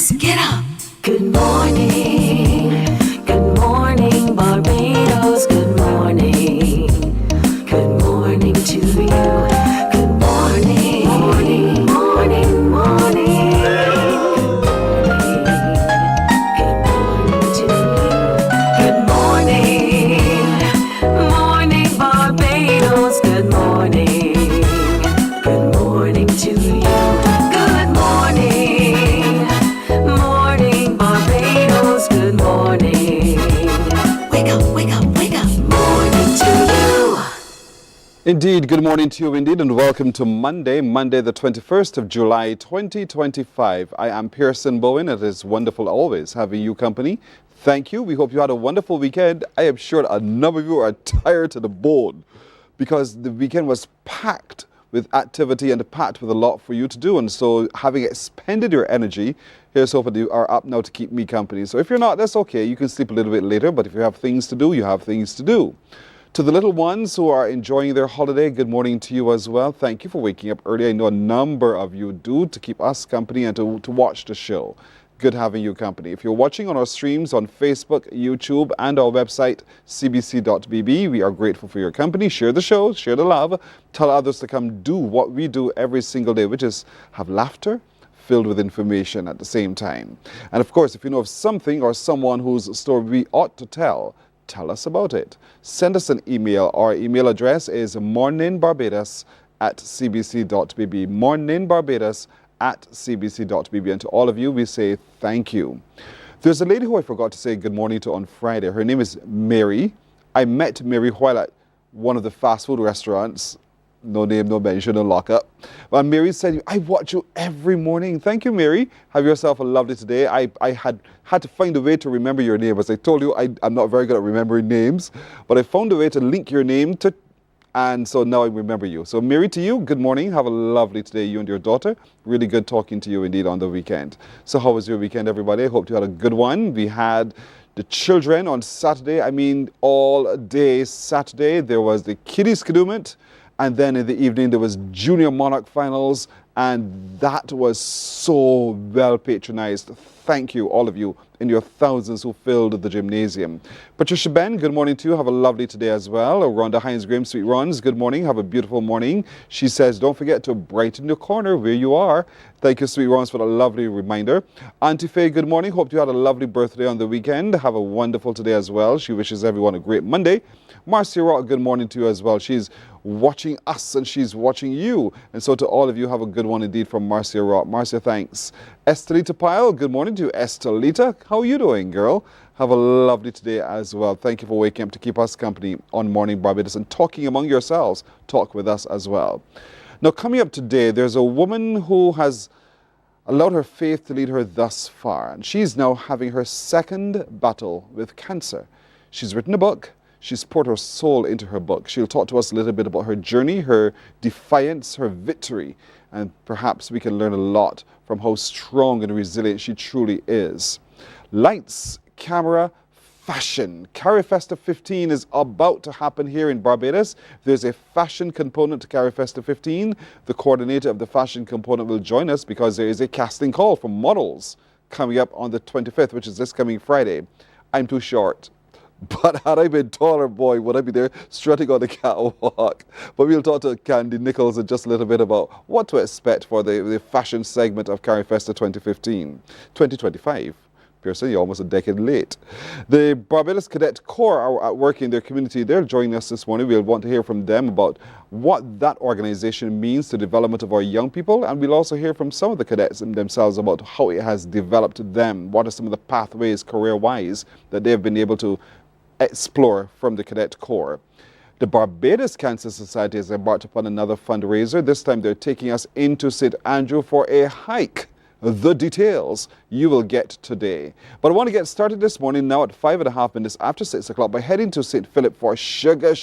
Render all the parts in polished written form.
Barbados, get up. Good morning. Good morning, Barbados. Good morning. Good morning to you. Good morning. Morning, morning, morning. Good morning to you. Good morning. Morning, Barbados. Good morning. Good morning to you. Good morning. Morning, Barbados. Good morning. Wake up, wake up, wake up. Morning to you. Indeed, good morning to you indeed, and welcome to Monday the 21st of July 2025. I am Pearson Bowen. It is wonderful always having you company. Thank you. We hope you had a wonderful weekend. I am sure a number of you are tired to the bone because the weekend was packed with activity and packed with a lot for you to do. And so having expended your energy, here's hoping you are up now to keep me company. So if you're not, that's okay. You can sleep a little bit later, but if you have things to do, you have things to do. To the little ones who are enjoying their holiday, good morning to you as well. Thank you for waking up early. I know a number of you do to keep us company and to watch the show. Good having you company. If you're watching on our streams on Facebook, YouTube, and our website, cbc.bb, we are grateful for your company. Share the show, share the love. Tell others to come do what we do every single day, which is have laughter filled with information at the same time. And of course, if you know of something or someone whose story we ought to tell us about it. Send us an email. Our email address is morninbarbados@cbc.bb. morninbarbados@cbc.bb. And to all of you, we say thank you. There's a lady who I forgot to say good morning to on Friday. Her name is Mary. I met Mary while at one of the fast food restaurants. No name, no mention, no lockup. But Mary said, I watch you every morning. Thank you, Mary. Have yourself a lovely day. I had to find a way to remember your name. As I told you, I'm not very good at remembering names, but I found a way to link your name to, and so now I remember you. So Mary, to you, good morning. Have a lovely day, you and your daughter. Really good talking to you indeed on the weekend. So how was your weekend, everybody? I hope you had a good one. We had the children on Saturday. I mean, all day Saturday. There was the kiddies Kadument. And then in the evening, there was Junior Monarch Finals, and that was so well patronized. Thank you, all of you, in your thousands who filled the gymnasium. Patricia Ben, good morning to you. Have a lovely day as well. Rhonda Hines-Graham, Sweet Rons, good morning. Have a beautiful morning. She says, don't forget to brighten your corner where you are. Thank you, Sweet Rons, for the lovely reminder. Auntie Faye, good morning. Hope you had a lovely birthday on the weekend. Have a wonderful day as well. She wishes everyone a great Monday. Marcia Rock, good morning to you as well. She's watching us and she's watching you. And so to all of you, have a good one indeed from Marcia Rock. Marcia, thanks. Estelita Pyle, good morning to you. Estelita, how are you doing, girl? Have a lovely day as well. Thank you for waking up to keep us company on Morning Barbados and talking among yourselves. Talk with us as well. Now, coming up today, there's a woman who has allowed her faith to lead her thus far. And she's now having her second battle with cancer. She's written a book. She's poured her soul into her book. She'll talk to us a little bit about her journey, her defiance, her victory, and perhaps we can learn a lot from how strong and resilient she truly is. Lights, camera, fashion. CariFesta 15 is about to happen here in Barbados. There's a fashion component to CariFesta 15. The coordinator of the fashion component will join us because there is a casting call for models coming up on the 25th, which is this coming Friday. I'm too short. But had I been taller, boy, would I be there strutting on the catwalk. But we'll talk to Candy Nichols in just a little bit about what to expect for the fashion segment of CariFesta 2025. Pearson, you're almost a decade late. The Barbados Cadet Corps are at work in their community. They're joining us this morning. We'll want to hear from them about what that organization means to the development of our young people. And we'll also hear from some of the cadets themselves about how it has developed them. What are some of the pathways, career-wise, that they've been able to explore from the Cadet Corps. The Barbados Cancer Society has embarked upon another fundraiser. This time they're taking us into St. Andrew for a hike. The details you will get today. But I want to get started this morning now at 5.5 minutes after 6 o'clock by heading to St. Philip for Sugar.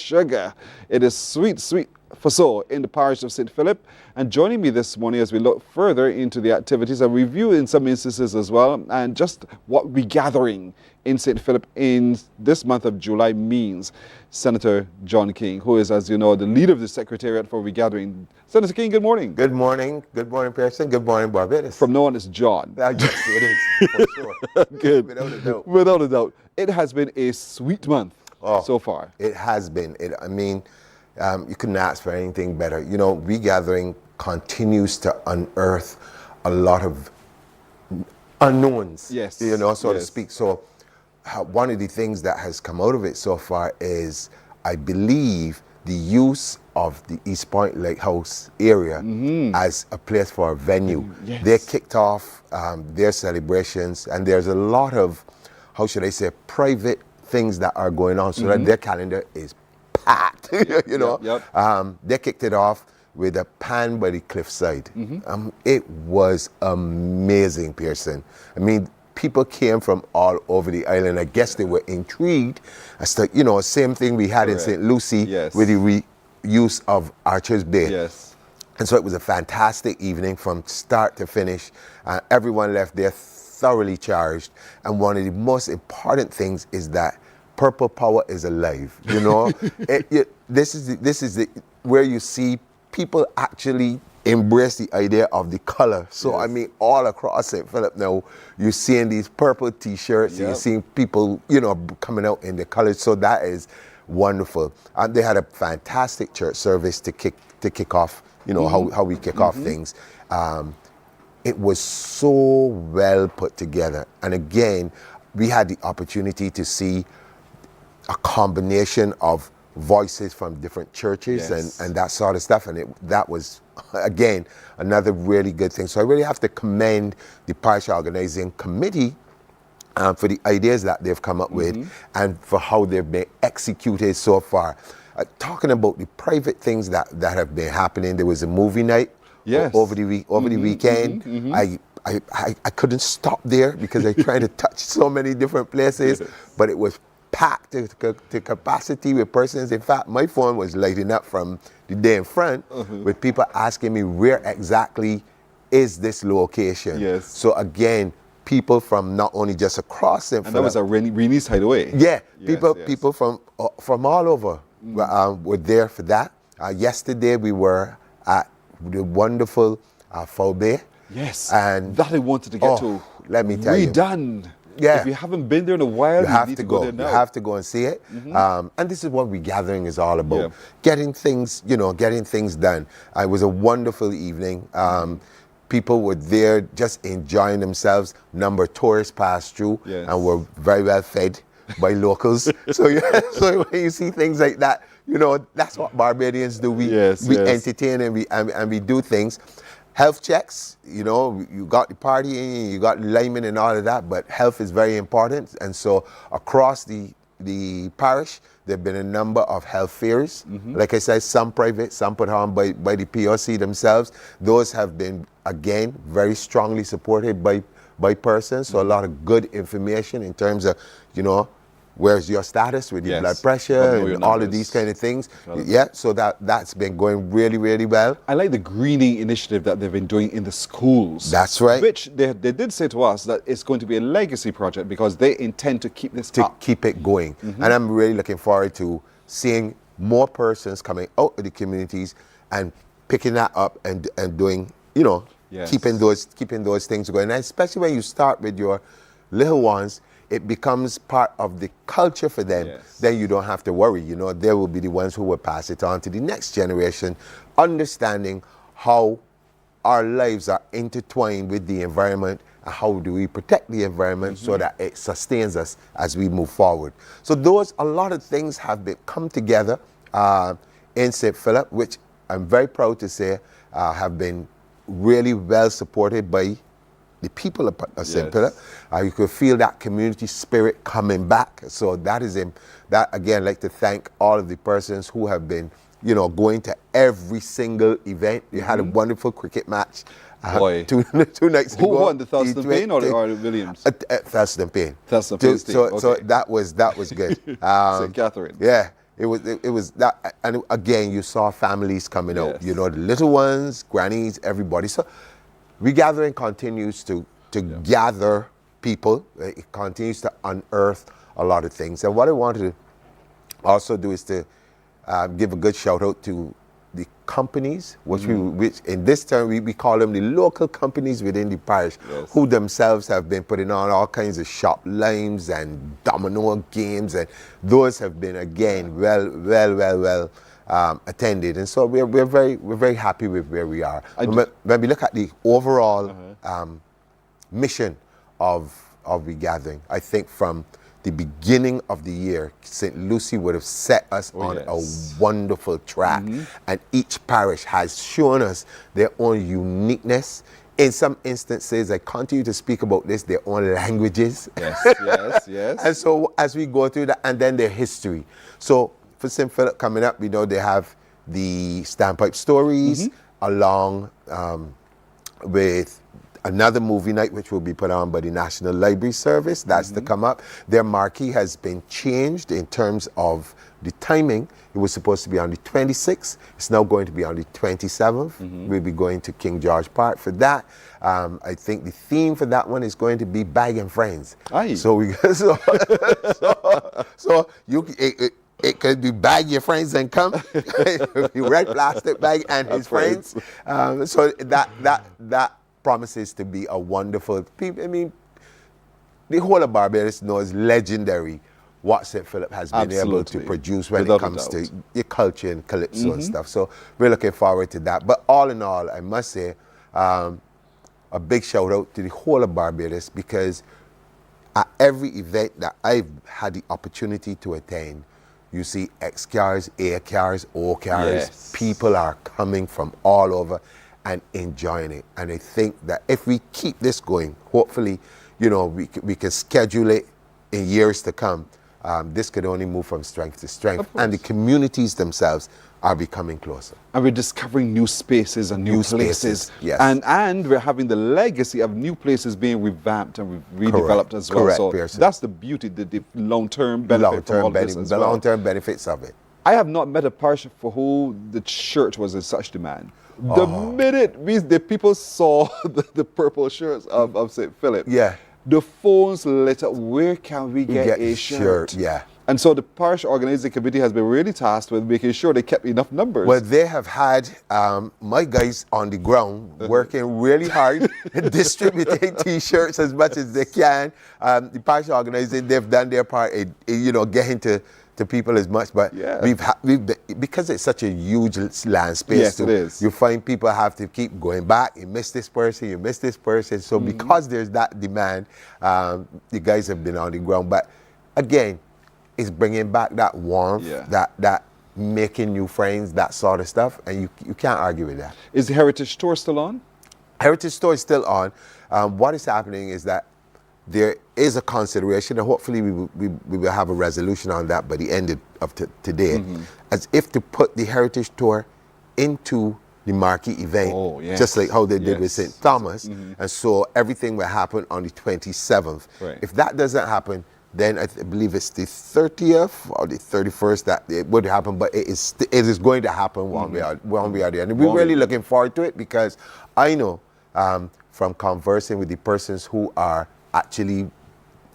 It is sweet, sweet for so in the parish of St. Philip. And joining me this morning as we look further into the activities and review in some instances as well, and just what regathering in St. Philip in this month of July means, Senator John King, who is, as you know, the leader of the Secretariat for Regathering. Senator King, good morning. Good morning. Good morning, Pearson. Good morning, Barbados. From now on, it's John. Yes, it is, for sure. Good. Without a doubt. Without a doubt. It has been a sweet month so far. It has been. You couldn't ask for anything better. You know, Regathering continues to unearth a lot of unknowns, Yes. you know, so to Yes. speak. So one of the things that has come out of it so far is, I believe, the use of the East Point Lighthouse area as a place for a venue. Yes. They kicked off their celebrations, and there's a lot of, how should I say, private things that are going on, so that their calendar is packed, you know. Yep. They kicked it off with a pan by the cliffside. It was amazing, Pearson. I mean, people came from all over the island. I guess they were intrigued as to, you know, same thing we had in St. Lucie Yes. with the reuse of Archer's Bay. Yes. And so it was a fantastic evening from start to finish. Everyone left there thoroughly charged. And one of the most important things is that Purple Power is alive. You know, this is where you see people actually embrace the idea of the color. So Yes. I mean, all across St. Philip now, you're seeing these purple T-shirts. Yep. You're seeing people, you know, coming out in the colors. So that is wonderful. And they had a fantastic church service to kick off. You know how we kick off things. It was so well put together. And again, we had the opportunity to see a combination of voices from different churches Yes. and that sort of stuff. And that was, again, another really good thing. So I really have to commend the parish organizing committee for the ideas that they've come up with and for how they've been executed so far. Talking about the private things that have been happening, there was a movie night over the weekend. I couldn't stop there because I tried to touch so many different places, but it was packed to capacity with persons. In fact, my phone was lighting up from the day in front with people asking me, where exactly is this location? Yes. So again, people from not only just across St. And that was a Renee's Hideaway. Yeah, Yes, people from all over were there for that. Yesterday we were at the wonderful Foul Bay. Yes. And that I wanted to get to. let me tell you. Redone. Yeah. If you haven't been there in a while, You have need to go go. there now. You have to go and see it. And this is what Regathering is all about. Yeah. Getting things, getting things done. It was a wonderful evening. People were there just enjoying themselves. Number of tourists passed through and were very well fed by locals. So when you see things like that, that's what Barbadians do. We entertain and we do things. Health checks, you got the partying, you got liming and all of that, but health is very important. And so across the parish, there have been a number of health fairs. Like I said, some private, some put on by the POC themselves. Those have been, again, very strongly supported by persons. So a lot of good information in terms of, where's your status with your blood pressure and all of these kind of things. Yeah, so that's been going really, really well. I like the greening initiative that they've been doing in the schools. That's right. Which they did say to us that it's going to be a legacy project because they intend to keep this up. Keep it going. And I'm really looking forward to seeing more persons coming out of the communities and picking that up and doing, keeping those things going. And especially when you start with your little ones, it becomes part of the culture for them. Then you don't have to worry. They will be the ones who will pass it on to the next generation, understanding how our lives are intertwined with the environment and how do we protect the environment so that it sustains us as we move forward. So a lot of things have come together in St. Philip, which I'm very proud to say have been really well supported by the people of St. Philip. You could feel that community spirit coming back. So that is that again, I'd like to thank all of the persons who have been, going to every single event. You had a wonderful cricket match. Two nights ago. Who won, the Thurston Payne or Williams? Thurston Payne. Thurston Payne. So that was good. St. Gatherin. Yeah. it was that, and again, you saw families coming out. Yes. You know, the little ones, grannies, everybody. So, Regathering continues to gather people. It continues to unearth a lot of things. And what I wanted to also do is to give a good shout out to the companies, which in this term we call them the local companies within the parish, who themselves have been putting on all kinds of shop lines and domino games, and those have been again well attended, and so we're very happy with where we are. When we look at the overall mission of Regathering, I think from the beginning of the year, St. Lucie would have set us on a wonderful track, and each parish has shown us their own uniqueness. In some instances, I continue to speak about this, their own languages. Yes. And so as we go through that, and then their history. So for St. Philip coming up, we know they have the Standpipe Stories, along with another movie night which will be put on by the National Library Service. That's to come up. Their marquee has been changed in terms of the timing. It was supposed to be on the 26th. It's now going to be on the 27th. We'll be going to King George Park for that. I think the theme for that one is going to be Bag and Friends. Aye. So it could be Bag Your Friends and Come. Red Plastic Bag and his friends. So that promises to be a wonderful. I mean, the whole of Barbados knows legendary what St. Philip has been able to produce when it comes to your culture and calypso and stuff. So we're looking forward to that. But all in all, I must say a big shout out to the whole of Barbados, because at every event that I've had the opportunity to attend, you see X cars, A cars, O cars. People are coming from all over and enjoying it. And I think that if we keep this going, hopefully, you know, we can schedule it in years to come. This could only move from strength to strength. And the communities themselves are becoming closer. And we're discovering new spaces and new places. Yes. And we're having the legacy of new places being revamped and redeveloped as well. So Pearson. that's the beauty, the long-term benefit from all this as well. The long-term benefits of it. I have not met a parish for who the church was in such demand. The minute the people saw the purple shirts of St. Philip, the phones lit up. Where can we get a shirt? And so the parish organizing committee has been really tasked with making sure they kept enough numbers. Well, they have had my guys on the ground working really hard, distributing T-shirts as much as they can. The parish organizing, they've done their part in, you know, getting to people as much, but because it's such a huge land space, it is. You find people have to keep going back. You miss this person, you miss this person. So because there's that demand, the guys have been on the ground. But again, it's bringing back that warmth, that making new friends, that sort of stuff, and you can't argue with that. Is the Heritage Tour still on? Heritage Tour is still on. What is happening is that there is a consideration, and hopefully we will have a resolution on that by the end of today, as if to put the Heritage Tour into the marquee event, just like how they did with St. Thomas. And so everything will happen on the 27th. If that doesn't happen, then I believe it's the 30th or the 31st that it would happen, but it is going to happen one way or the other. And we're really looking forward to it, because I know from conversing with the persons who are actually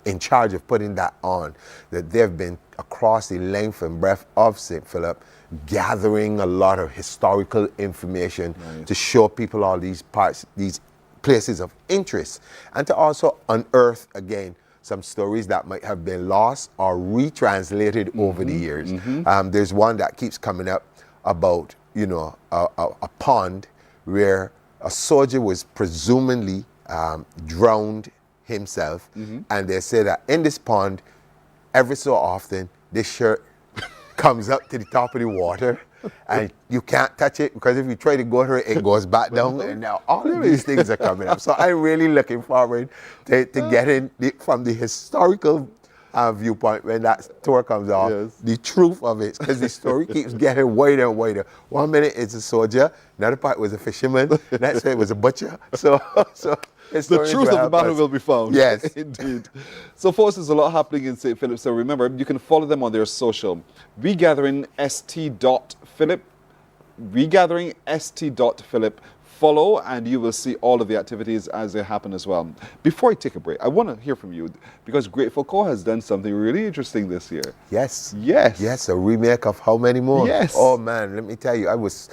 in charge of putting that on, that they've been across the length and breadth of St. Philip, gathering a lot of historical information to show people all these parts, these places of interest, and to also unearth again some stories that might have been lost or retranslated over the years. There's one that keeps coming up about, you know, a pond where a soldier was presumably drowned himself, and they say that in this pond, every so often, this shirt comes up to the top of the water, and you can't touch it, because if you try to go to it, it goes back down. And now all of these things are coming up. So I'm really looking forward to getting from the historical viewpoint, when that tour comes off, the truth of it, because the story keeps getting wider and wider. 1 minute it's a soldier, another part was a fisherman, next minute it was a butcher. So The Historians truth will of the help matter us. will be found. Yes. Indeed. So, folks, there's a lot happening in St. Philip. So remember, you can follow them on their social. Regathering.st.philip. Regathering.st.philip. Follow, and you will see all of the activities as they happen as well. Before I take a break, I want to hear from you because Grateful Core has done something really interesting this year. Yes. Yes. Yes, a remake of How Many More? Yes. Oh man, let me tell you, I was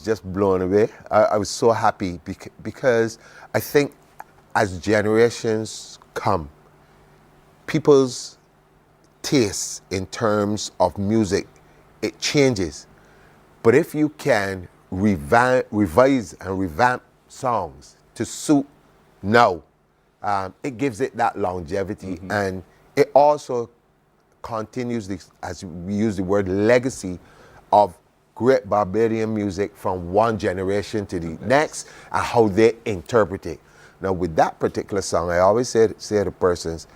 just blown away. I was so happy because I think as generations come, people's tastes in terms of music, it changes. But if you can revise and revamp songs to suit now, it gives it that longevity, and it also continues this, as we use the word legacy, of great Barbadian music from one generation to the next, and how they interpret it. Now, with that particular song, I always say to persons,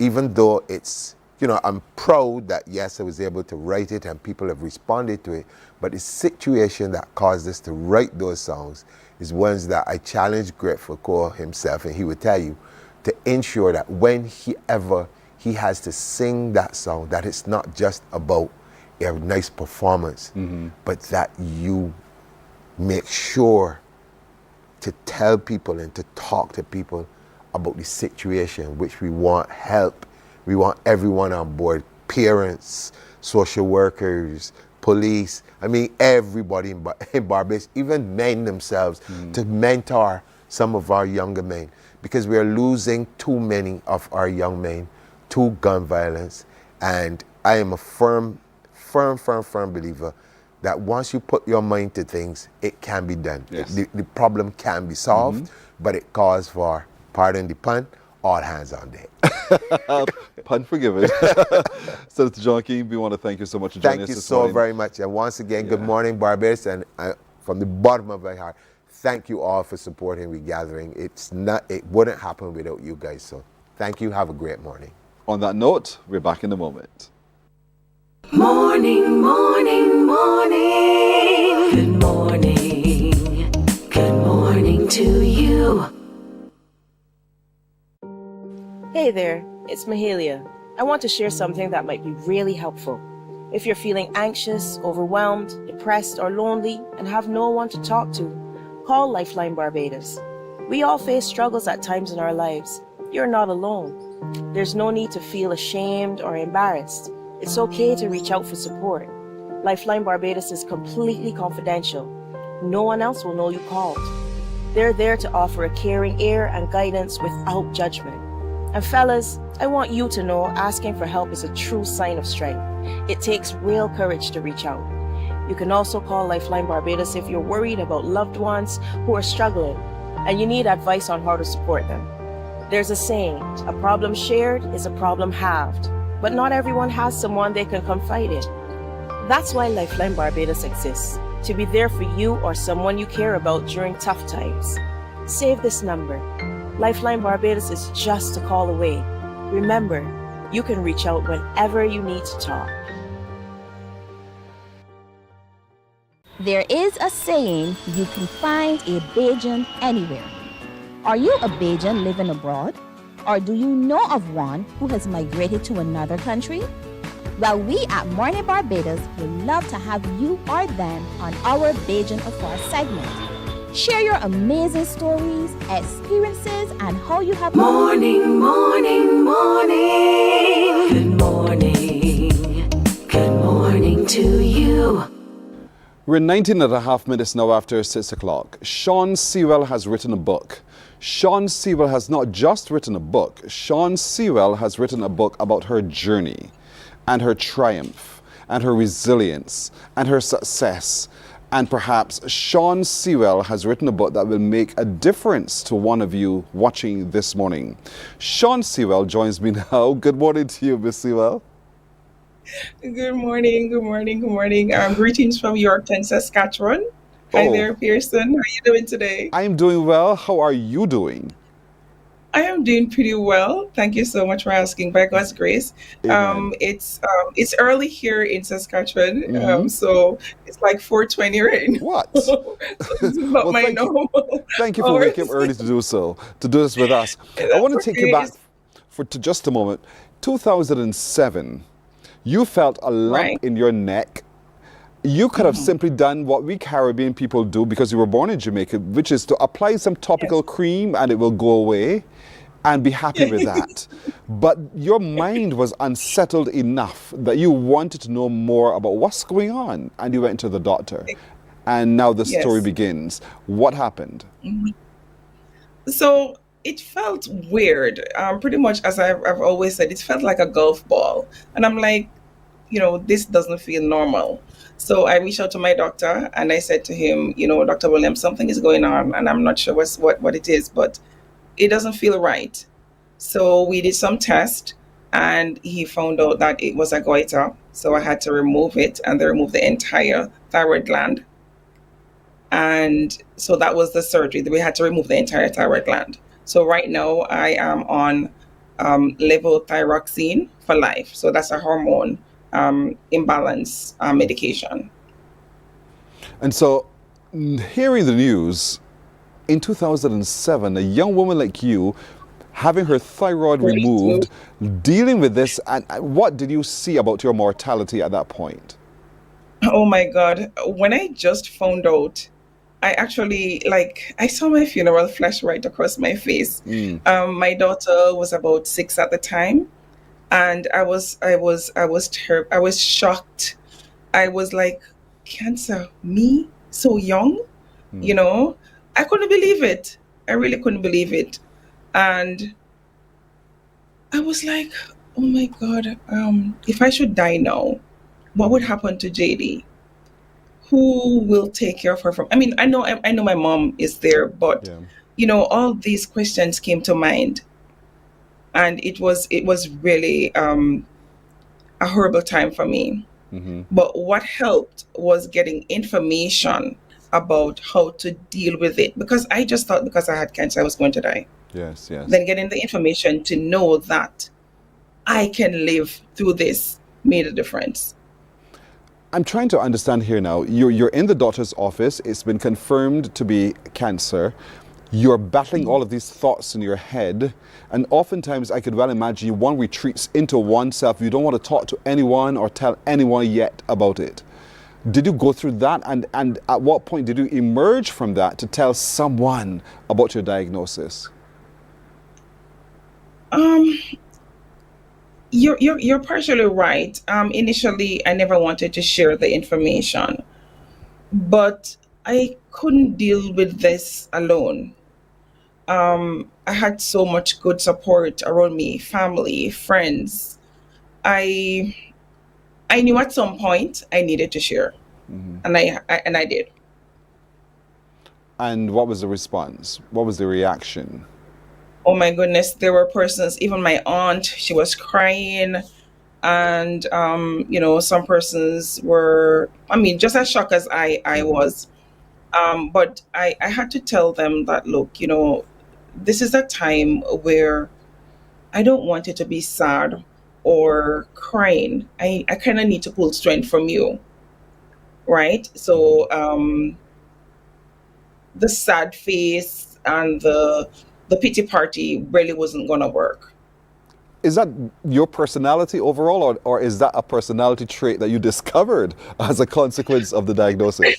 even though it's, I'm proud that, yes, I was able to write it and people have responded to it, but the situation that caused us to write those songs is ones that I challenged Grateful Core himself, and he would tell you, to ensure that when he has to sing that song, that it's not just about a nice performance, but that you make sure to tell people and to talk to people about the situation, which we want help. We want everyone on board, parents, social workers, police, everybody in Barbados, even men themselves, to mentor some of our younger men, because we are losing too many of our young men to gun violence. And I am a firm believer that once you put your mind to things, it can be done. Yes. The problem can be solved, but it calls for, pardon the pun, all hands on deck. Pun forgiven. Senator John King, we want to thank you so much for joining us this morning. Thank you so very much. And once again, good morning, Barbados. And from the bottom of my heart, thank you all for supporting Regathering. It wouldn't happen without you guys. So thank you. Have a great morning. On that note, we're back in a moment. Morning, morning, morning. Good morning. Good morning to you. Hey there, it's Mahalia. I want to share something that might be really helpful. If you're feeling anxious, overwhelmed, depressed, or lonely and have no one to talk to, call Lifeline Barbados. We all face struggles at times in our lives. You're not alone. There's no need to feel ashamed or embarrassed. It's okay to reach out for support. Lifeline Barbados is completely confidential. No one else will know you called. They're there to offer a caring ear and guidance without judgment. And fellas, I want you to know asking for help is a true sign of strength. It takes real courage to reach out. You can also call Lifeline Barbados if you're worried about loved ones who are struggling and you need advice on how to support them. There's a saying, a problem shared is a problem halved, but not everyone has someone they can confide in. That's why Lifeline Barbados exists, to be there for you or someone you care about during tough times. Save this number. Lifeline Barbados is just a call away. Remember, you can reach out whenever you need to talk. There is a saying, you can find a Beijing anywhere. Are you a Beijing living abroad? Or do you know of one who has migrated to another country? Well, we at Mornin Barbados would love to have you or them on our Beijing Affair segment. Share your amazing stories, experiences, and how you have... Morning, morning, morning. Good morning. Good morning to you. We're 19 and a half minutes now after 6 o'clock. Sean Sewell has written a book. Sean Sewell has not just written a book. Sean Sewell has written a book about her journey and her triumph and her resilience and her success. And perhaps Sean Sewell has written a book that will make a difference to one of you watching this morning. Sean Sewell joins me now. Good morning to you, Miss Sewell. Good morning, good morning, good morning. Greetings from Yorkton, Saskatchewan. Hi there, Pearson. How are you doing today? I'm doing well. How are you doing? I am doing pretty well. Thank you so much for asking. By God's grace, Amen. it's early here in Saskatchewan, Hmm. so it's like 4:20 right now. What? So this is not Well, my normal thank you for waking up hours. early to do so, to do this with us. I That's want to take you okay. back to just a moment. 2007, you felt a lump Right. in your neck. You could have simply done what we Caribbean people do because you were born in Jamaica, which is to apply some topical Yes. cream and it will go away and be happy with that. But your mind was unsettled enough that you wanted to know more about what's going on and you went to the doctor. And now the story Yes. begins. What happened? So it felt weird. Pretty much as I've always said, it felt like a golf ball. And I'm like, this doesn't feel normal. So I reached out to my doctor and I said to him, Dr. Williams, something is going on and I'm not sure what it is, but it doesn't feel right. So we did some test and he found out that it was a goiter. So I had to remove it and they removed the entire thyroid gland. And so that was the surgery. We had to remove the entire thyroid gland. So right now I am on levothyroxine for life. So that's a hormone imbalance medication. And so, hearing the news, in 2007, a young woman like you having her thyroid 42. removed, dealing with this, and what did you see about your mortality at that point? Oh my God. When I just found out, I actually I saw my funeral flash right across my face. Mm. My daughter was about 6 at the time, and I was shocked. I was like, cancer, me, so young, you know? I couldn't believe it. I really couldn't believe it. And I was like, oh my God, if I should die now, what would happen to JD? Who will take care of her from? I mean, I know my mom is there, but Yeah. all these questions came to mind, and it was really a horrible time for me. Hmm. But what helped was getting information about how to deal with it, because I just thought because I had cancer I was going to die. Yes, yes. Then getting the information to know that I can live through this made a difference. I'm trying to understand here now. You're in the doctor's office. It's been confirmed to be cancer. You're battling all of these thoughts in your head. And oftentimes, I could well imagine one retreats into oneself. You don't want to talk to anyone or tell anyone yet about it. Did you go through that? And at what point did you emerge from that to tell someone about your diagnosis? Um, you're partially right. Initially, I never wanted to share the information, but I couldn't deal with this alone. I had so much good support around me, family, friends. I I knew at some point I needed to share, and I did. And what was the response? What was the reaction? Oh my goodness, there were persons, even my aunt, she was crying, and some persons were, I mean, just as shocked as I was. But I had to tell them that, look, this is a time where I don't want you to be sad or crying. I kind of need to pull strength from you, right? So the sad face and the pity party really wasn't gonna work. Is that your personality overall, or is that a personality trait that you discovered as a consequence of the diagnosis?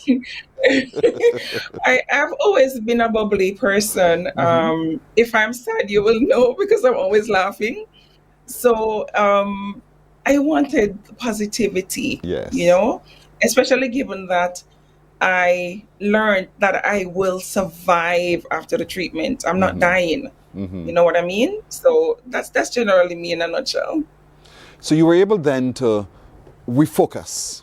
I've always been a bubbly person. Hmm. If I'm sad, you will know because I'm always laughing. So I wanted positivity, Yes. especially given that I learned that I will survive after the treatment. I'm not Hmm. dying. Hmm. You know what I mean? So that's generally me in a nutshell. So you were able then to refocus.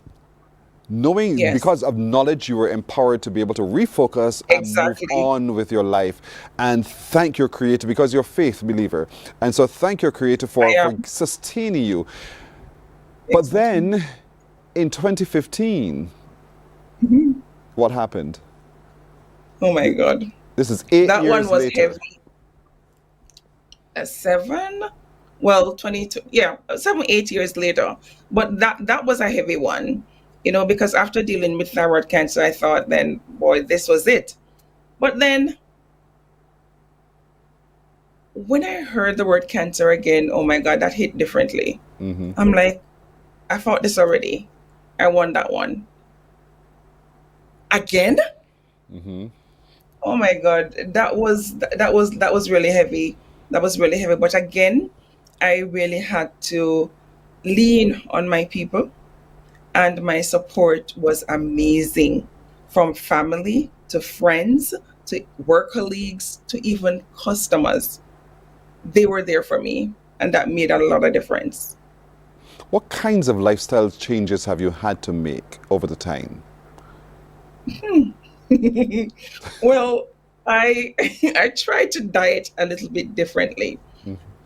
Knowing, Yes, because of knowledge, you were empowered to be able to refocus and move exactly. on with your life. And thank your Creator, because you're a faith believer. And so thank your Creator I for am. sustaining you. But Exactly. then in 2015, what happened? Oh my God. This is eight That one years was later. heavy. 7, well, 22, yeah, 7, 8 years later. But that was a heavy one, because after dealing with thyroid cancer, I thought then, boy, this was it. But then when I heard the word cancer again, oh my God, that hit differently. I'm like, I fought this already. I won that one. Again? Oh my God, that was really heavy. That was really heavy. But again, I really had to lean on my people, and my support was amazing, from family to friends to work colleagues to even customers. They were there for me, and that made a lot of difference. What kinds of lifestyle changes have you had to make over the time? Well, I I tried to diet a little bit differently.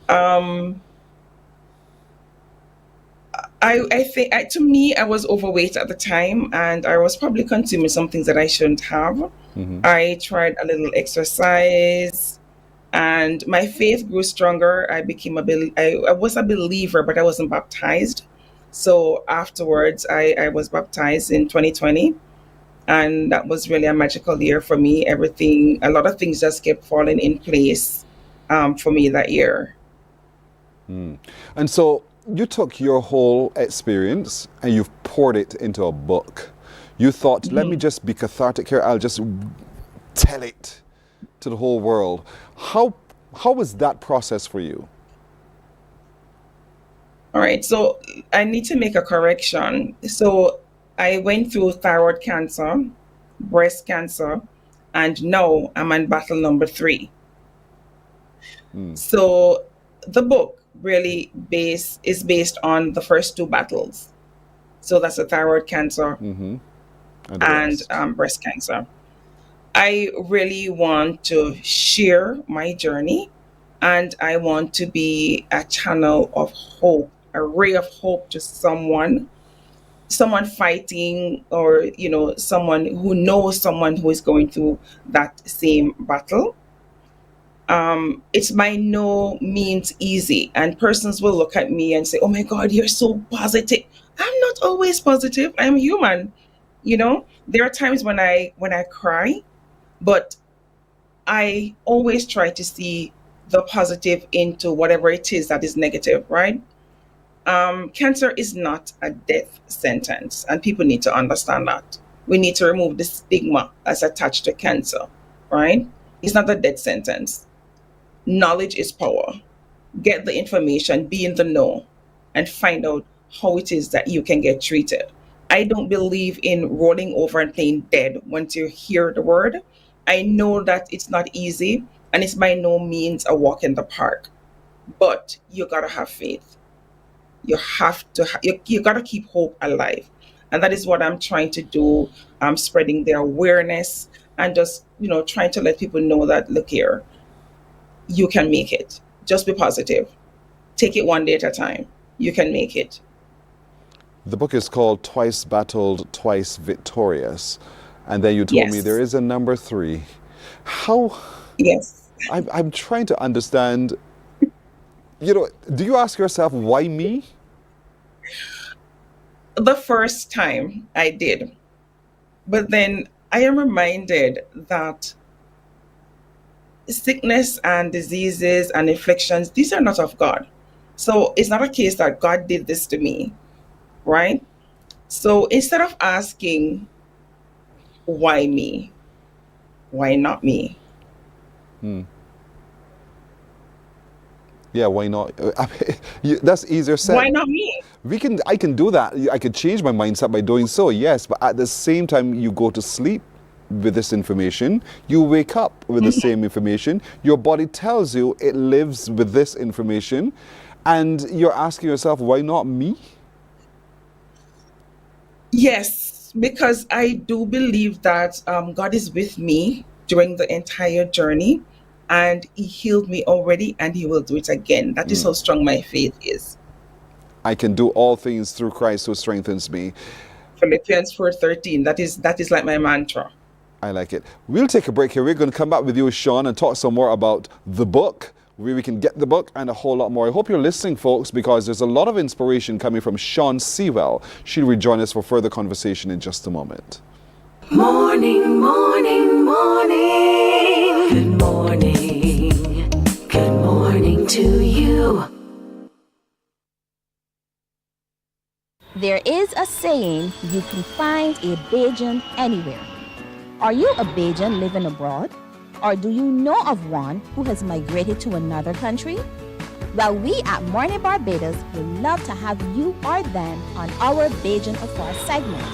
Um, I think to me, I was overweight at the time, and I was probably consuming some things that I shouldn't have. I tried a little exercise, and my faith grew stronger. I became I was a believer, but I wasn't baptized. So afterwards, I was baptized in 2020, and that was really a magical year for me. A lot of things just kept falling in place for me that year. And so you took your whole experience and you've poured it into a book. You thought, let me just be cathartic here. I'll just tell it to the whole world. How was that process for you? All right, so I need to make a correction. So I went through thyroid cancer, breast cancer, and now I'm on battle number 3. So the book really is based on the first 2 battles. So that's the thyroid cancer and breast cancer. I really want to share my journey, and I want to be a channel of hope, a ray of hope to someone fighting, or someone who knows someone who is going through that same battle. It's by no means easy, and persons will look at me and say, oh my God, you're so positive. I'm not always positive. I'm human. There are times when I cry, but I always try to see the positive into whatever it is that is negative, right? Cancer is not a death sentence, and people need to understand that. We need to remove the stigma that's attached to cancer, right? It's not a death sentence. Knowledge is power. Get the information, be in the know, and find out how it is that you can get treated. I don't believe in rolling over and playing dead once you hear the word. I know that it's not easy, and it's by no means a walk in the park, but you gotta have faith. You have to, you gotta keep hope alive. And that is what I'm trying to do. I'm spreading the awareness and just, trying to let people know that, look here, you can make it. Just be positive. Take it one day at a time. You can make it. The book is called Twice Battled, Twice Victorious. And then you told me there is a number 3. How? Yes. I'm trying to understand, do you ask yourself, why me? The first time I did. But then I am reminded that sickness and diseases and afflictions, these are not of God. So it's not a case that God did this to me, right? So instead of asking, why me? Why not me? Yeah, why not? That's easier said. Why not me? I can do that. I could change my mindset by doing so, yes. But at the same time, you go to sleep with this information. You wake up with the same information. Your body tells you it lives with this information. And you're asking yourself, why not me? Yes, because I do believe that God is with me during the entire journey, and He healed me already, and He will do it again. That is how strong my faith is. I can do all things through Christ who strengthens me. Philippians 4:13. That is like my mantra. I like it. We'll take a break here. We're going to come back with you, Sean, and talk some more about the book. where we can get the book and a whole lot more. I hope you're listening, folks, because there's a lot of inspiration coming from Sean Sewell. She'll rejoin us for further conversation in just a moment. Morning, morning, morning. Good morning. Good morning to you. There is a saying, you can find a Beijing anywhere. Are you a Beijing living abroad? Or do you know of one who has migrated to another country? Well, we at Mornin Barbados would love to have you or them on our Beijing Affair segment.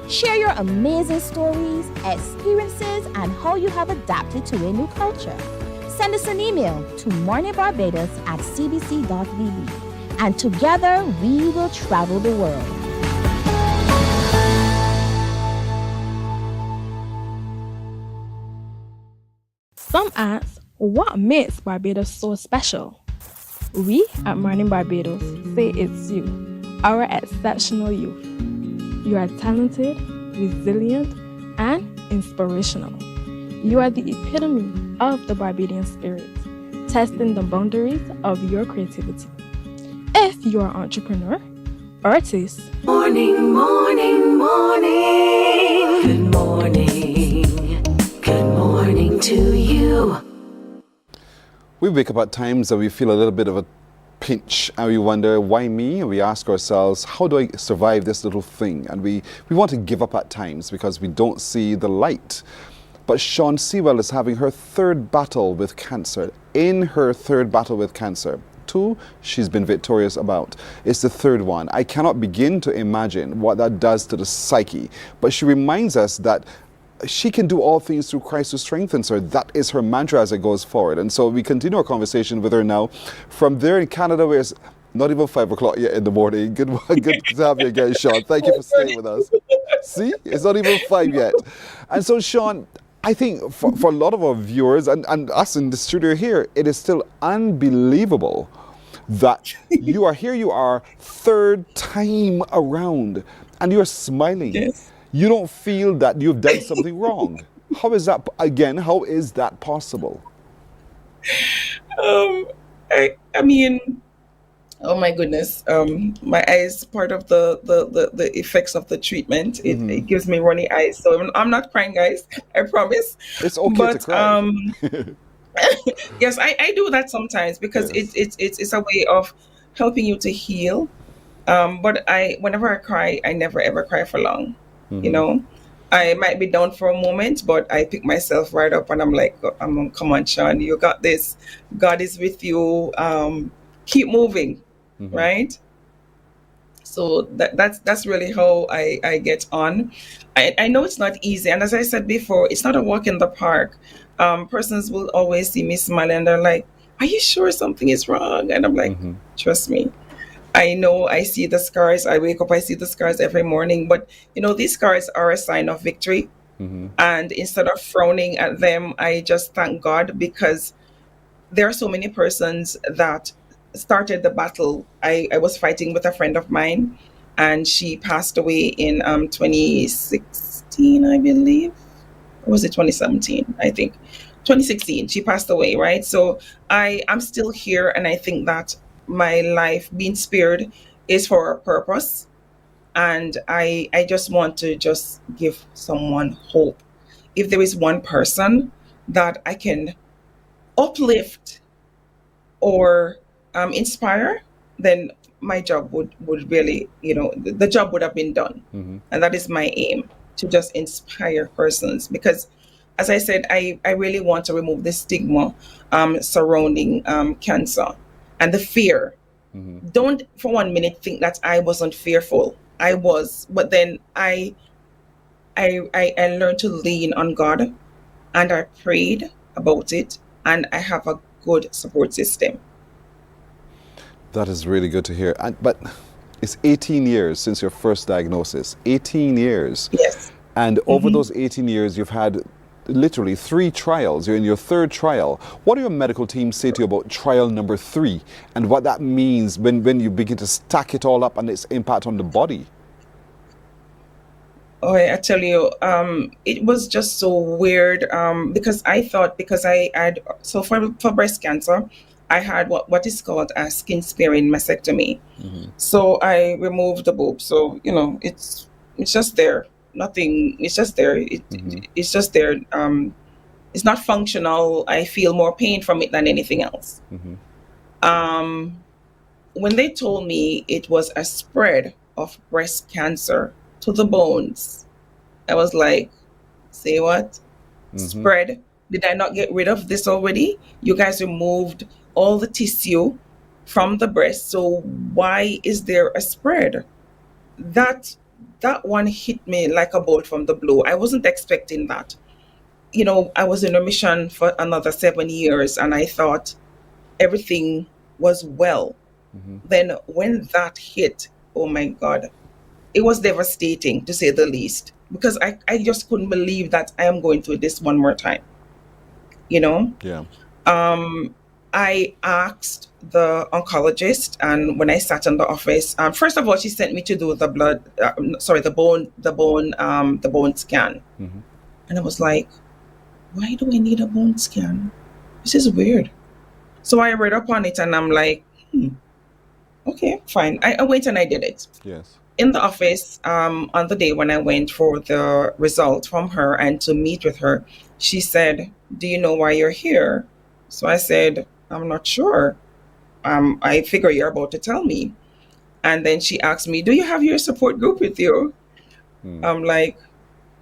Share your amazing stories, experiences, and how you have adapted to a new culture. Send us an email to morninbarbados@cbc.vb, and together we will travel the world. Some ask, what makes Barbados so special? We at Mornin Barbados say it's you, our exceptional youth. You are talented, resilient, and inspirational. You are the epitome of the Barbadian spirit, testing the boundaries of your creativity. If you are an entrepreneur, artist, Morning, morning, morning. Good morning. Good morning to you. We wake up at times that we feel a little bit of a pinch and we wonder, why me? And we ask ourselves, how do I survive this little thing? And we want to give up at times because we don't see the light. But Sean Sewell is having her third battle with cancer. In her third battle with cancer, 2 she's been victorious about. It's the third one. I cannot begin to imagine what that does to the psyche. But she reminds us that she can do all things through Christ who strengthens her. That is her mantra as it goes forward. And so we continue our conversation with her now from there in Canada, where it's not even 5 o'clock yet in the morning. Good to have you again, Sean. Thank you for staying with us. See, it's not even 5 yet. And so, Sean, I think for a lot of our viewers and us in the studio here, it is still unbelievable that you are here. You are third time around and you're smiling. Yes. You don't feel that you've done something wrong. How is that, again, how is that possible? I mean, oh my goodness. My eyes, part of the effects of the treatment, it gives me runny eyes. So I'm not crying, guys. I promise. It's okay But to cry. yes, I do that sometimes because Yes. it's a way of helping you to heal. But whenever I cry, I never ever cry for long. You know, I might be down for a moment, but I pick myself right up and I'm like, come on, Sean, you got this. God is with you. Keep moving, right? So that's really how I get on. I know it's not easy, and as I said before, it's not a walk in the park. Persons will always see me smiling and they're like, are you sure something is wrong? And I'm like, trust me. I know I see the scars. I wake up, I see the scars every morning. But, you know, these scars are a sign of victory. And instead of frowning at them, I just thank God because there are so many persons that started the battle. I was fighting with a friend of mine and she passed away in 2016, I believe. Or was it 2017? I think 2016. She passed away, right? So I'm still here and I think that my life being spared is for a purpose, and I just want to just give someone hope. If there is one person that I can uplift or inspire, then my job would really, you know, the job would have been done. And that is my aim, to just inspire persons, because as I said, I really want to remove the stigma surrounding cancer and the fear. Don't for 1 minute think that I wasn't fearful. I was, but then I learned to lean on God, and I prayed about it, and I have a good support system. That is really good to hear. But it's 18 years since your first diagnosis. 18 years. Yes. And over those 18 years, you've had literally 3 trials. You're in your 3rd trial. What do your medical team say to you about trial number 3 and what that means when you begin to stack it all up and its impact on the body? Oh, I tell you, it was just so weird because I thought, because I had, so for breast cancer, I had what is called a skin sparing mastectomy. So I removed the boob. So it's just there. Nothing. It's just there. It's just there. It's not functional. I feel more pain from it than anything else. Um, when they told me it was a spread of breast cancer to the bones, I was like, say what? Spread? Did I not get rid of this already? You guys removed all the tissue from the breast, so why is there a spread? That that one hit me like a bolt from the blue. I wasn't expecting that. I was in remission for another 7 years, and I thought everything was well. Then when that hit, oh my God, it was devastating to say the least, because I just couldn't believe that I am going through this one more time. Yeah. I asked the oncologist, and when I sat in the office, first of all, she sent me to do the bone scan, and I was like, why do I need a bone scan? This is weird. So I read up on it, and I'm like, okay, fine. I went and I did it. Yes. In the office, on the day when I went for the result from her and to meet with her, she said, do you know why you're here? So I said, I'm not sure. I figure you're about to tell me. And then she asked me, do you have your support group with you? I'm like,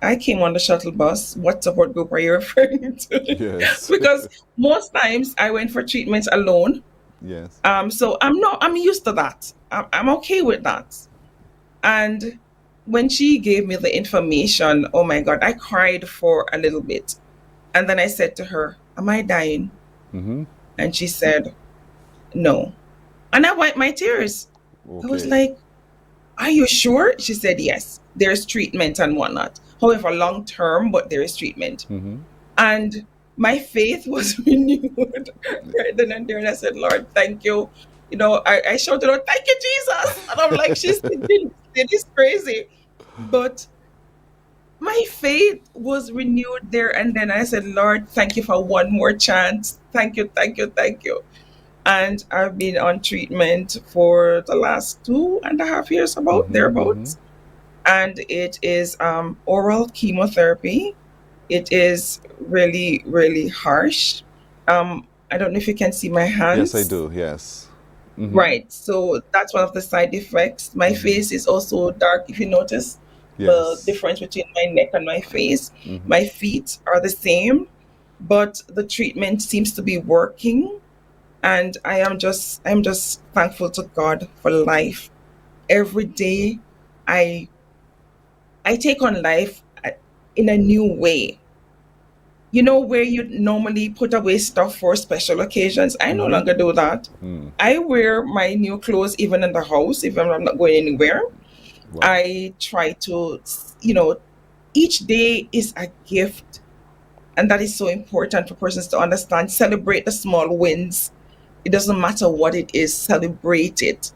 I came on the shuttle bus. What support group are you referring to? Yes. Because most times I went for treatment alone. Yes. So I'm used to that. I'm okay with that. And when she gave me the information, oh my God, I cried for a little bit. And then I said to her, am I dying? And she said, no. And I wiped my tears. Okay. I was like, are you sure? She said, yes, there's treatment and whatnot. However, long term, but there is treatment. And my faith was renewed right then and there. And I said, Lord, thank you. I shouted out, thank you, Jesus. And I'm like, it is crazy. But my faith was renewed there. And then I said, Lord, thank you for one more chance. Thank you, thank you, thank you. And I've been on treatment for the last 2.5 years, thereabouts. And it is oral chemotherapy. It is really, really harsh. I don't know if you can see my hands. Yes, I do. Yes. Right. So that's one of the side effects. My face is also dark, if you notice. The difference between my neck and my face. My feet are the same, but the treatment seems to be working. And I'm just thankful to God for life. Every day I take on life in a new way. Where you normally put away stuff for special occasions, I no longer do that. I wear my new clothes even in the house, even if I'm not going anywhere. Wow. I try to, each day is a gift. And that is so important for persons to understand. Celebrate the small wins. It doesn't matter what it is, celebrate it.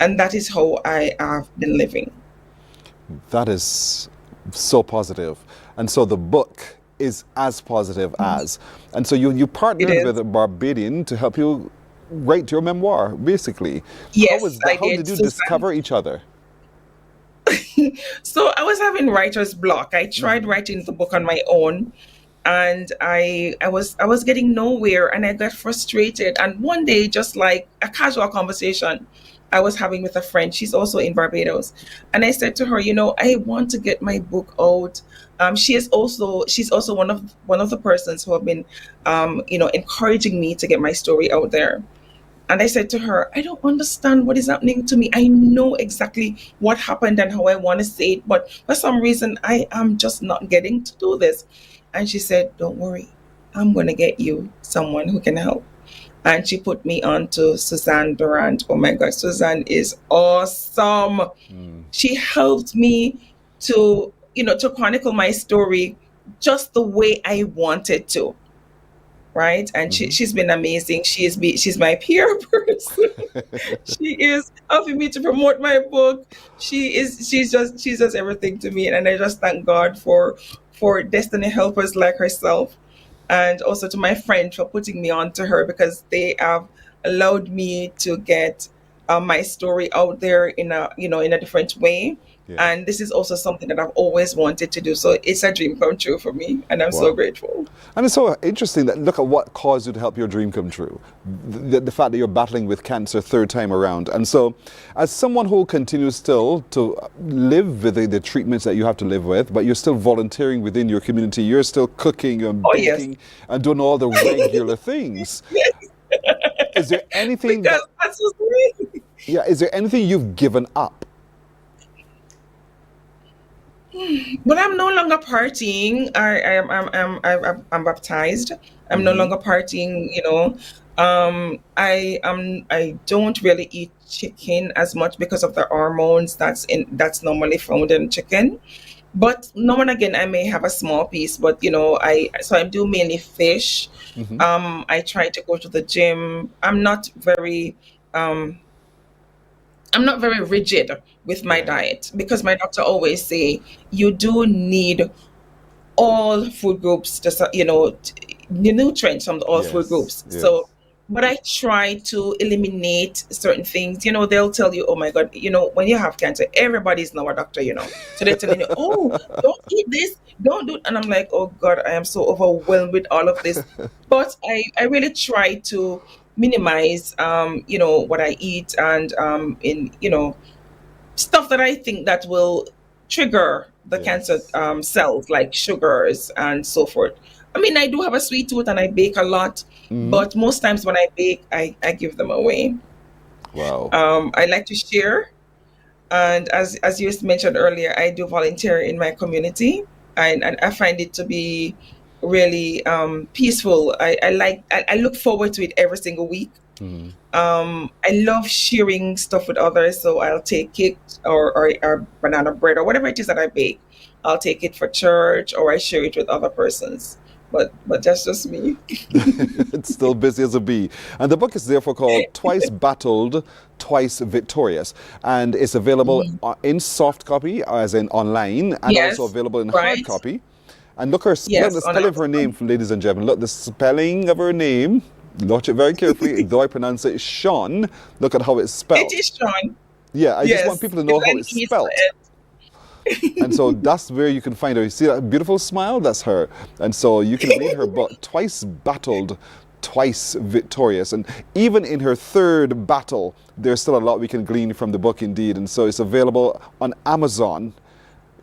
And that is how I have been living. That is so positive. And so the book is as positive as. And so you partnered with a Barbadian to help you write your memoir, basically. Yes, how did you discover each other? So I was having writer's block. I tried writing the book on my own, and I was getting nowhere, and I got frustrated. And one day, just like a casual conversation I was having with a friend, she's also in Barbados, and I said to her, I want to get my book out. She's also one of the persons who have been, encouraging me to get my story out there. And I said to her, I don't understand what is happening to me. I know exactly what happened and how I want to say it, but for some reason, I am just not getting to do this. And she said, don't worry, I'm going to get you someone who can help. And she put me on to Suzanne Durant. Oh my God, Suzanne is awesome. She helped me to chronicle my story just the way I wanted to. Right. And she's been amazing. She's my peer person. She is helping me to promote my book. She's just everything to me. And I just thank God for destiny helpers like herself. and also to my friend for putting me on to her, because they have allowed me to get my story out there in a in a different way. Yeah. And this is also something that I've always wanted to do. So it's a dream come true for me, and I'm so Wow. grateful. And it's so interesting that look at what caused you to help your dream come true. The fact that you're battling with cancer third time around. And so as someone who continues still to live with the treatments that you have to live with, but you're still volunteering within your community, you're still cooking and Oh, yes. baking and doing all the regular things. Yes. Is there anything Because that's so sweet. is there anything you've given up? But I'm no longer partying. I'm baptized. I'm no longer partying. I don't really eat chicken as much because of the hormones that's normally found in chicken. But now and again, I may have a small piece. But I do mainly fish. Mhm. I try to go to the gym. I'm not very rigid with my diet, because my doctor always say you do need all food groups the nutrients from all food Yes, groups. yes. So, but I try to eliminate certain things. They'll tell you, oh my God, when you have cancer, everybody's now a doctor. So they're telling you, oh, don't eat this, don't do, and I'm like, oh God, I am so overwhelmed with all of this. But I really try to minimize what I eat, and in stuff that I think that will trigger the cancer Yes. cells, like sugars and so forth. I mean, I do have a sweet tooth and I bake a lot, Mhm. but most times when I bake, I give them away. Wow. I like to share, and as you mentioned earlier, I do volunteer in my community, and I find it to be really peaceful. I look forward to it every single week. Mhm. I love sharing stuff with others, so I'll take it, or banana bread or whatever it is that I bake. I'll take it for church, or I share it with other persons. But that's just me. It's still busy as a bee. And the book is therefore called Twice Battled, Twice Victorious. And it's available in soft copy, as in online, and Yes, also available in hard right. copy. And look, look Yes, the on spelling of her name, ladies and gentlemen. Look, the spelling of her name. Watch it very carefully. Though I pronounce it Sean, look at how it's spelled. It is Sean. Yeah, I just Yes, want people to know how it's spelled. And so that's where you can find her. You see that beautiful smile? That's her. And so you can read her book, Twice Battled, Twice Victorious. And even in her third battle, there's still a lot we can glean from the book indeed. And so it's available on Amazon.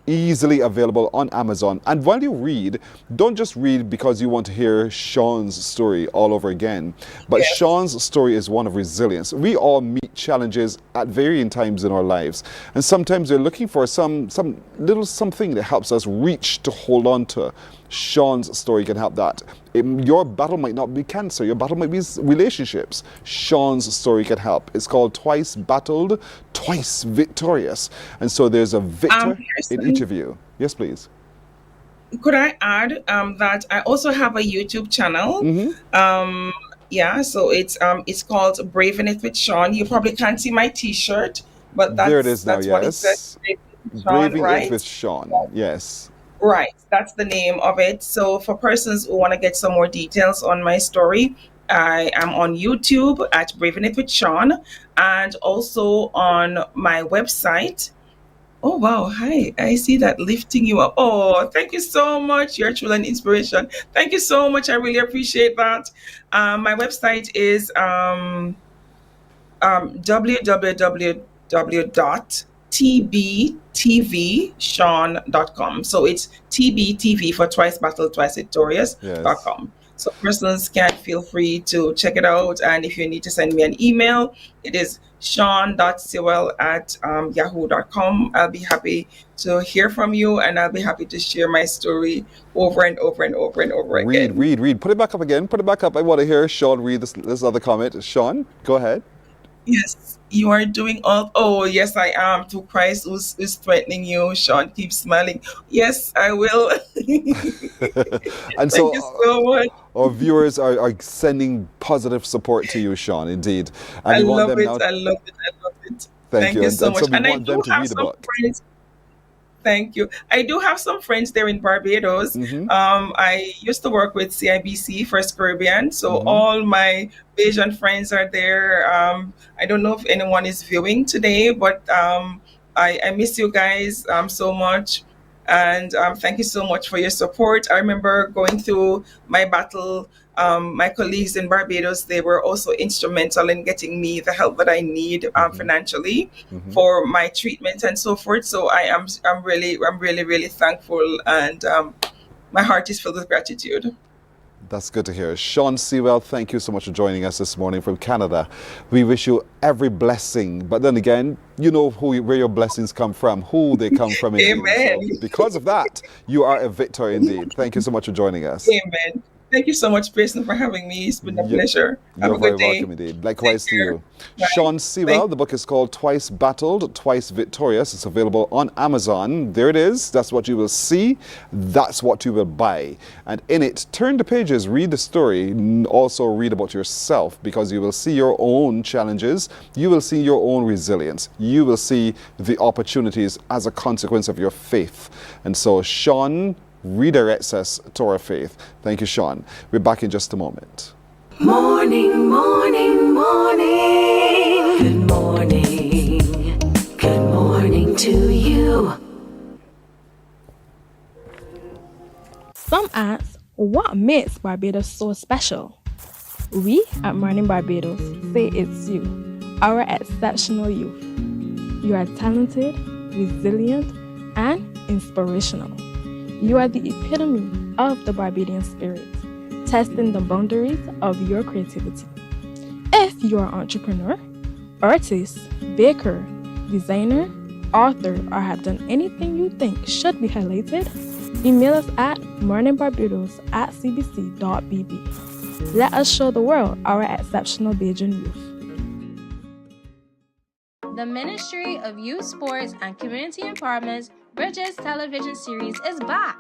Easily available on Amazon. And while you read, don't just read because you want to hear Sean's story all over again. But Yes. Sean's story is one of resilience. We all meet challenges at varying times in our lives. And sometimes we're looking for some little something that helps us reach to hold on to. Sean's story can help that. Your battle might not be cancer. Your battle might be relationships. Sean's story can help. It's called Twice Battled, Twice Victorious. And so there's a victor in each of you. Yes, please. Could I add that I also have a YouTube channel? So it's called Braving It with Sean. You probably can't see my T-shirt, but There it is now, that's what it says. yes. Braving It with Sean, Braving right? It with Sean. Yes. Right, that's the name of it. So for persons who want to get some more details on my story, I am on YouTube at Braving It with Sean, and also on my website. Oh wow, hi, I see that lifting you up. Oh, thank you so much. You're truly an inspiration. Thank you so much. I really appreciate that. My website is www.tbtvsean.com. So it's TBTV for Twice Battled, Twice Victorious.com. So persons can feel free to check it out. And if you need to send me an email, it is sean.sewell@yahoo.com. I'll be happy to hear from you, and I'll be happy to share my story over and over and over and over again. Read. Put it back up again. Put it back up. I want to hear Sean read this other comment. Sean, go ahead. Yes, you are doing all. Oh, yes, I am. To Christ who's strengthening you, Sean. Keep smiling. Yes, I will. And Thank you so much. Our viewers are sending positive support to you, Sean, indeed. And I we want love them it. now. I love it. I love it. Thank you. So much. So we And I want them do to have read the some book. friends. Thank you. I do have some friends there in Barbados. I used to work with CIBC First Caribbean, so all my Beijing friends are there. I don't know if anyone is viewing today, but I miss you guys so much. And thank you so much for your support. I remember going through my battle. My colleagues in Barbados, they were also instrumental in getting me the help that I need financially for my treatment and so forth. So I'm really thankful, and my heart is filled with gratitude. That's good to hear. Sean Sewell, thank you so much for joining us this morning from Canada. We wish you every blessing. But then again, you know where your blessings come from, who they come from. Amen. So because of that, you are a victor indeed. Thank you so much for joining us. Amen. Thank you so much, Pearson, for having me. It's been a pleasure. Have You're a very good day. welcome indeed. Likewise to you. Bye. Sean Sewell, the book is called Twice Battled, Twice Victorious. It's available on Amazon. There it is. That's what you will see. That's what you will buy. And in it, turn the pages, read the story, also read about yourself, because you will see your own challenges. You will see your own resilience. You will see the opportunities as a consequence of your faith. And so Sean redirects us to our faith. Thank you, Sean. We're back in just a moment. Morning, morning, morning. Good morning. Good morning to you. Some ask, what makes Barbados so special? We at Mornin Barbados say it's you, our exceptional youth. You are talented, resilient, and inspirational. You are the epitome of the Barbadian spirit, testing the boundaries of your creativity. If you are an entrepreneur, artist, baker, designer, author, or have done anything you think should be highlighted, email us at morninbarbados@cbc.bb. Let us show the world our exceptional Beijing youth. The Ministry of Youth Sports and Community Empowerment's Bridges television series is back.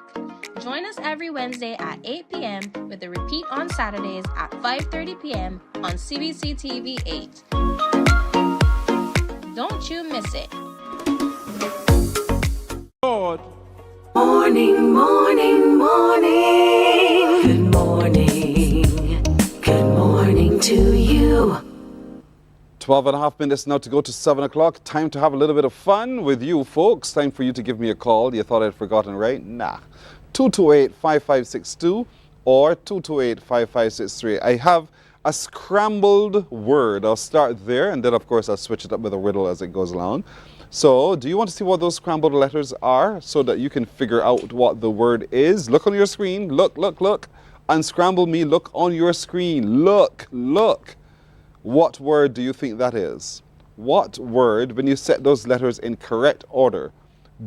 Join us every Wednesday at 8 p.m. with a repeat on Saturdays at 5:30 p.m. on CBC TV 8. Don't you miss it. Morning, morning, morning. Good morning. Good morning to you. 12 and a half minutes now to go to 7 o'clock. Time to have a little bit of fun with you folks. Time for you to give me a call. You thought I'd forgotten, right? Nah. 228-5562 or 228-5563. I have a scrambled word. I'll start there, and then, of course, I'll switch it up with a riddle as it goes along. So, do you want to see what those scrambled letters are so that you can figure out what the word is? Look on your screen. Look, look, look. Unscramble me. Look on your screen. Look, look. What word do you think that is? What word, when you set those letters in correct order,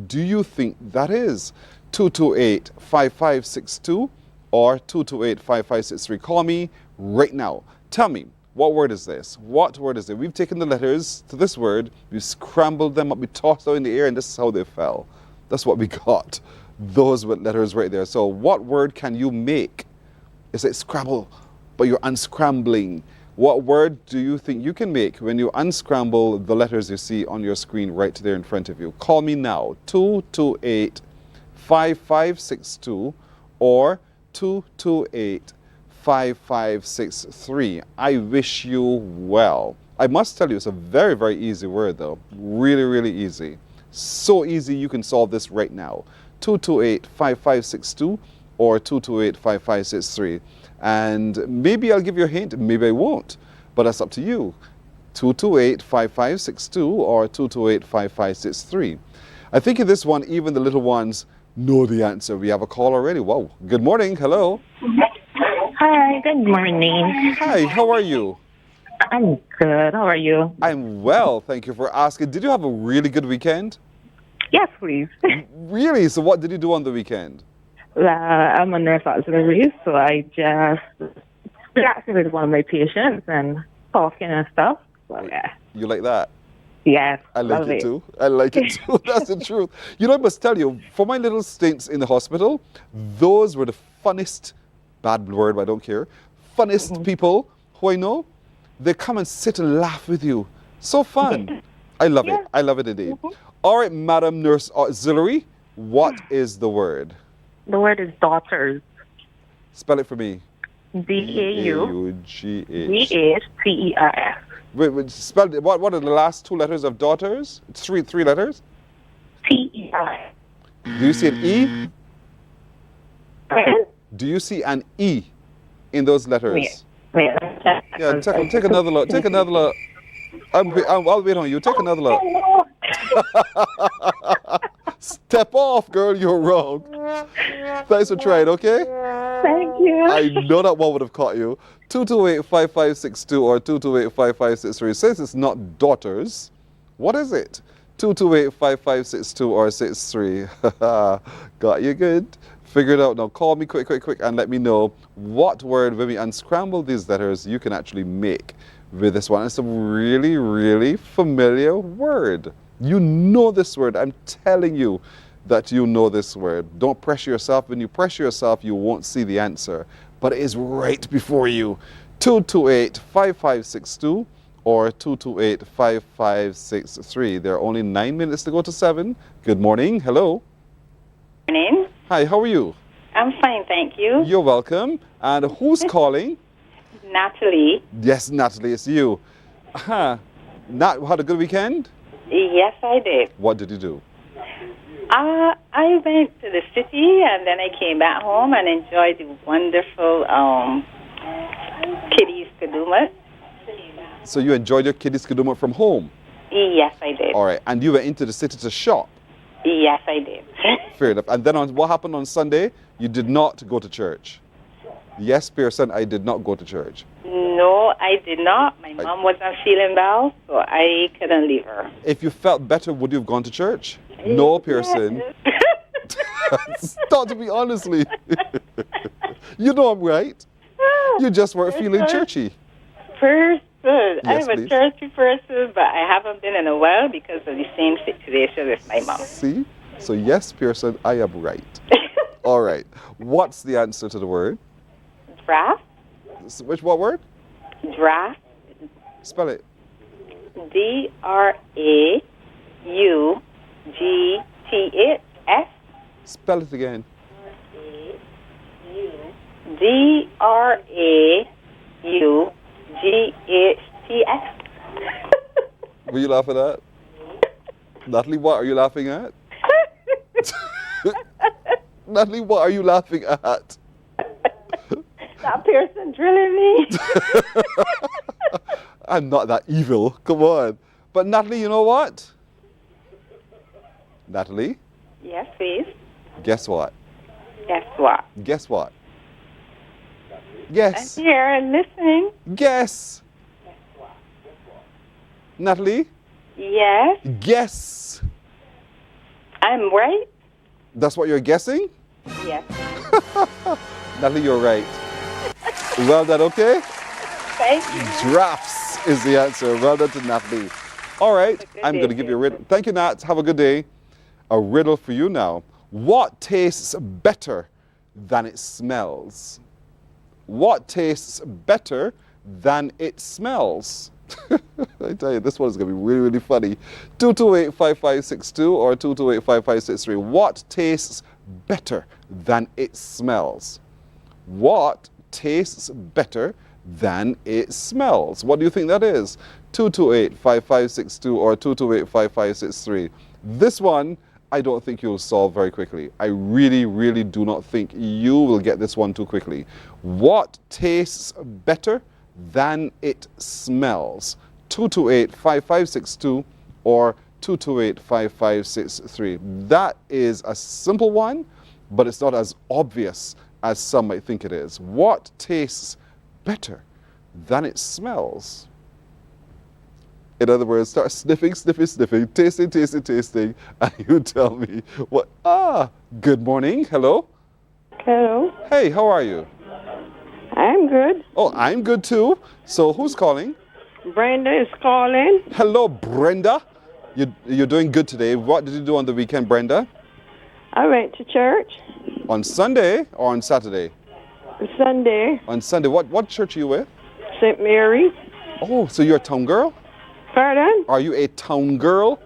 do you think that is? 228-5562 or 228-5563. Call me right now. Tell me, what word is this? What word is it? We've taken the letters to this word, we've scrambled them up, we tossed them in the air, and this is how they fell. That's what we got. Those letters right there. So what word can you make? It's like Scrabble, but you're unscrambling. What word do you think you can make when you unscramble the letters you see on your screen right there in front of you? Call me now, 228-5562 or 228-5563. I wish you well. I must tell you, it's a very, very easy word though. Really, really easy. So easy you can solve this right now. 228-5562 or 228-5563. And maybe I'll give you a hint, maybe I won't, but that's up to you. 228-5562 or 228-5563. I think in this one, even the little ones know the answer. We have a call already. Wow. Good morning. Hello. Hi, good morning. Hi, how are you? I'm good. How are you? I'm well, thank you for asking. Did you have a really good weekend? Yes, please. Really? So what did you do on the weekend? I'm a nurse auxiliary, so I just relaxed with one of my patients and talking and stuff. So, yeah. You like that? Yes. I like it too. I like it too. That's the truth. You know, I must tell you, for my little stints in the hospital, those were the funnest, bad word, but I don't care, funnest people who I know. They come and sit and laugh with you. So fun. I love it. I love it indeed. All right, Madam Nurse Auxiliary, What is the word? The word is daughters. Spell it for me. DAUGHTERS. Wait, spell it. What are the last two letters of daughters? It's three letters. TER. Do you see an E? Do you see an E in those letters? Wait. Yeah, take another look. Take another look. I'll wait on you. Take another look. Step off, girl. You're wrong. Thanks for trying, okay? Thank you. I know that one would have caught you. 228-5562 or 228-5563. Says it's not daughters. What is it? 228-5562 or 63. Got you good. Figure it out. Now call me quick, and let me know what word, when we unscramble these letters, you can actually make with this one. It's a really, really familiar word. You know this word. I'm telling you that you know this word. Don't pressure yourself. When you pressure yourself, you won't see the answer. But it is right before you. 228-5562 or 228-5563. There are only 9 minutes to go to 7. Good morning. Hello. Morning. Hi, how are you? I'm fine, thank you. You're welcome. And who's calling? Natalie. Yes, Natalie, it's you. Nat, had a good weekend? Yes, I did. What did you do? I went to the city and then I came back home and enjoyed the wonderful kiddies Kadument. So you enjoyed your kiddies Kadument from home? Yes, I did. All right. And you went into the city to shop? Yes, I did. Fair enough. And then what happened on Sunday? You did not go to church. Yes, Pearson, I did not go to church. No, I did not. My mom wasn't feeling well, so I couldn't leave her. If you felt better, would you have gone to church? No, Pearson. Stop to me honestly. You know I'm right. You just weren't feeling churchy. Person. Yes, I'm a please. churchy person, but I haven't been in a while because of the same situation with my mom. See? So yes, Pearson, I am right. All right. What's the answer to the word? Draft. What word? Draft. Spell it. DRAUGTS. Spell it again. DRAUGHTS. Were you laughing at? Natalie, what are you laughing at? Natalie, what are you laughing at? That person drilling me. I'm not that evil. Come on. But Natalie, you know what? Natalie, Yes, please. guess what? Guess what? Guess what? I'm Guess. here and listening. Guess. Natalie, Yes, guess. I'm right. That's what you're guessing? Yes. Natalie, you're right. Well done, okay? Thank you. Drafts is the answer. Well done to Natalie. All right, I'm going to give you a riddle. Thank you, Nat. Have a good day. A riddle for you now. What tastes better than it smells? What tastes better than it smells? I tell you, this one is going to be really, really funny. 228-5562 or 228-5563. What tastes better than it smells? What tastes better than it smells? What do you think that is? 228-5562 or 228-5563. This one, I don't think you'll solve very quickly. I really, really do not think you will get this one too quickly. What tastes better than it smells? 228-5562 or 228-5563. That is a simple one, but it's not as obvious as some might think it is. What tastes better than it smells? In other words, start sniffing, tasting, and you tell me what. Good morning. Hello. Hello. Hey, how are you? I'm good. Oh, I'm good too. So who's calling? Brenda is calling. Hello, Brenda. You're doing good today. What did you do on the weekend, Brenda? I went to church On Sunday or on Saturday? Sunday, On Sunday. What church are you with? St. Mary's. Oh, so you're a town girl? Pardon? Are you a town girl?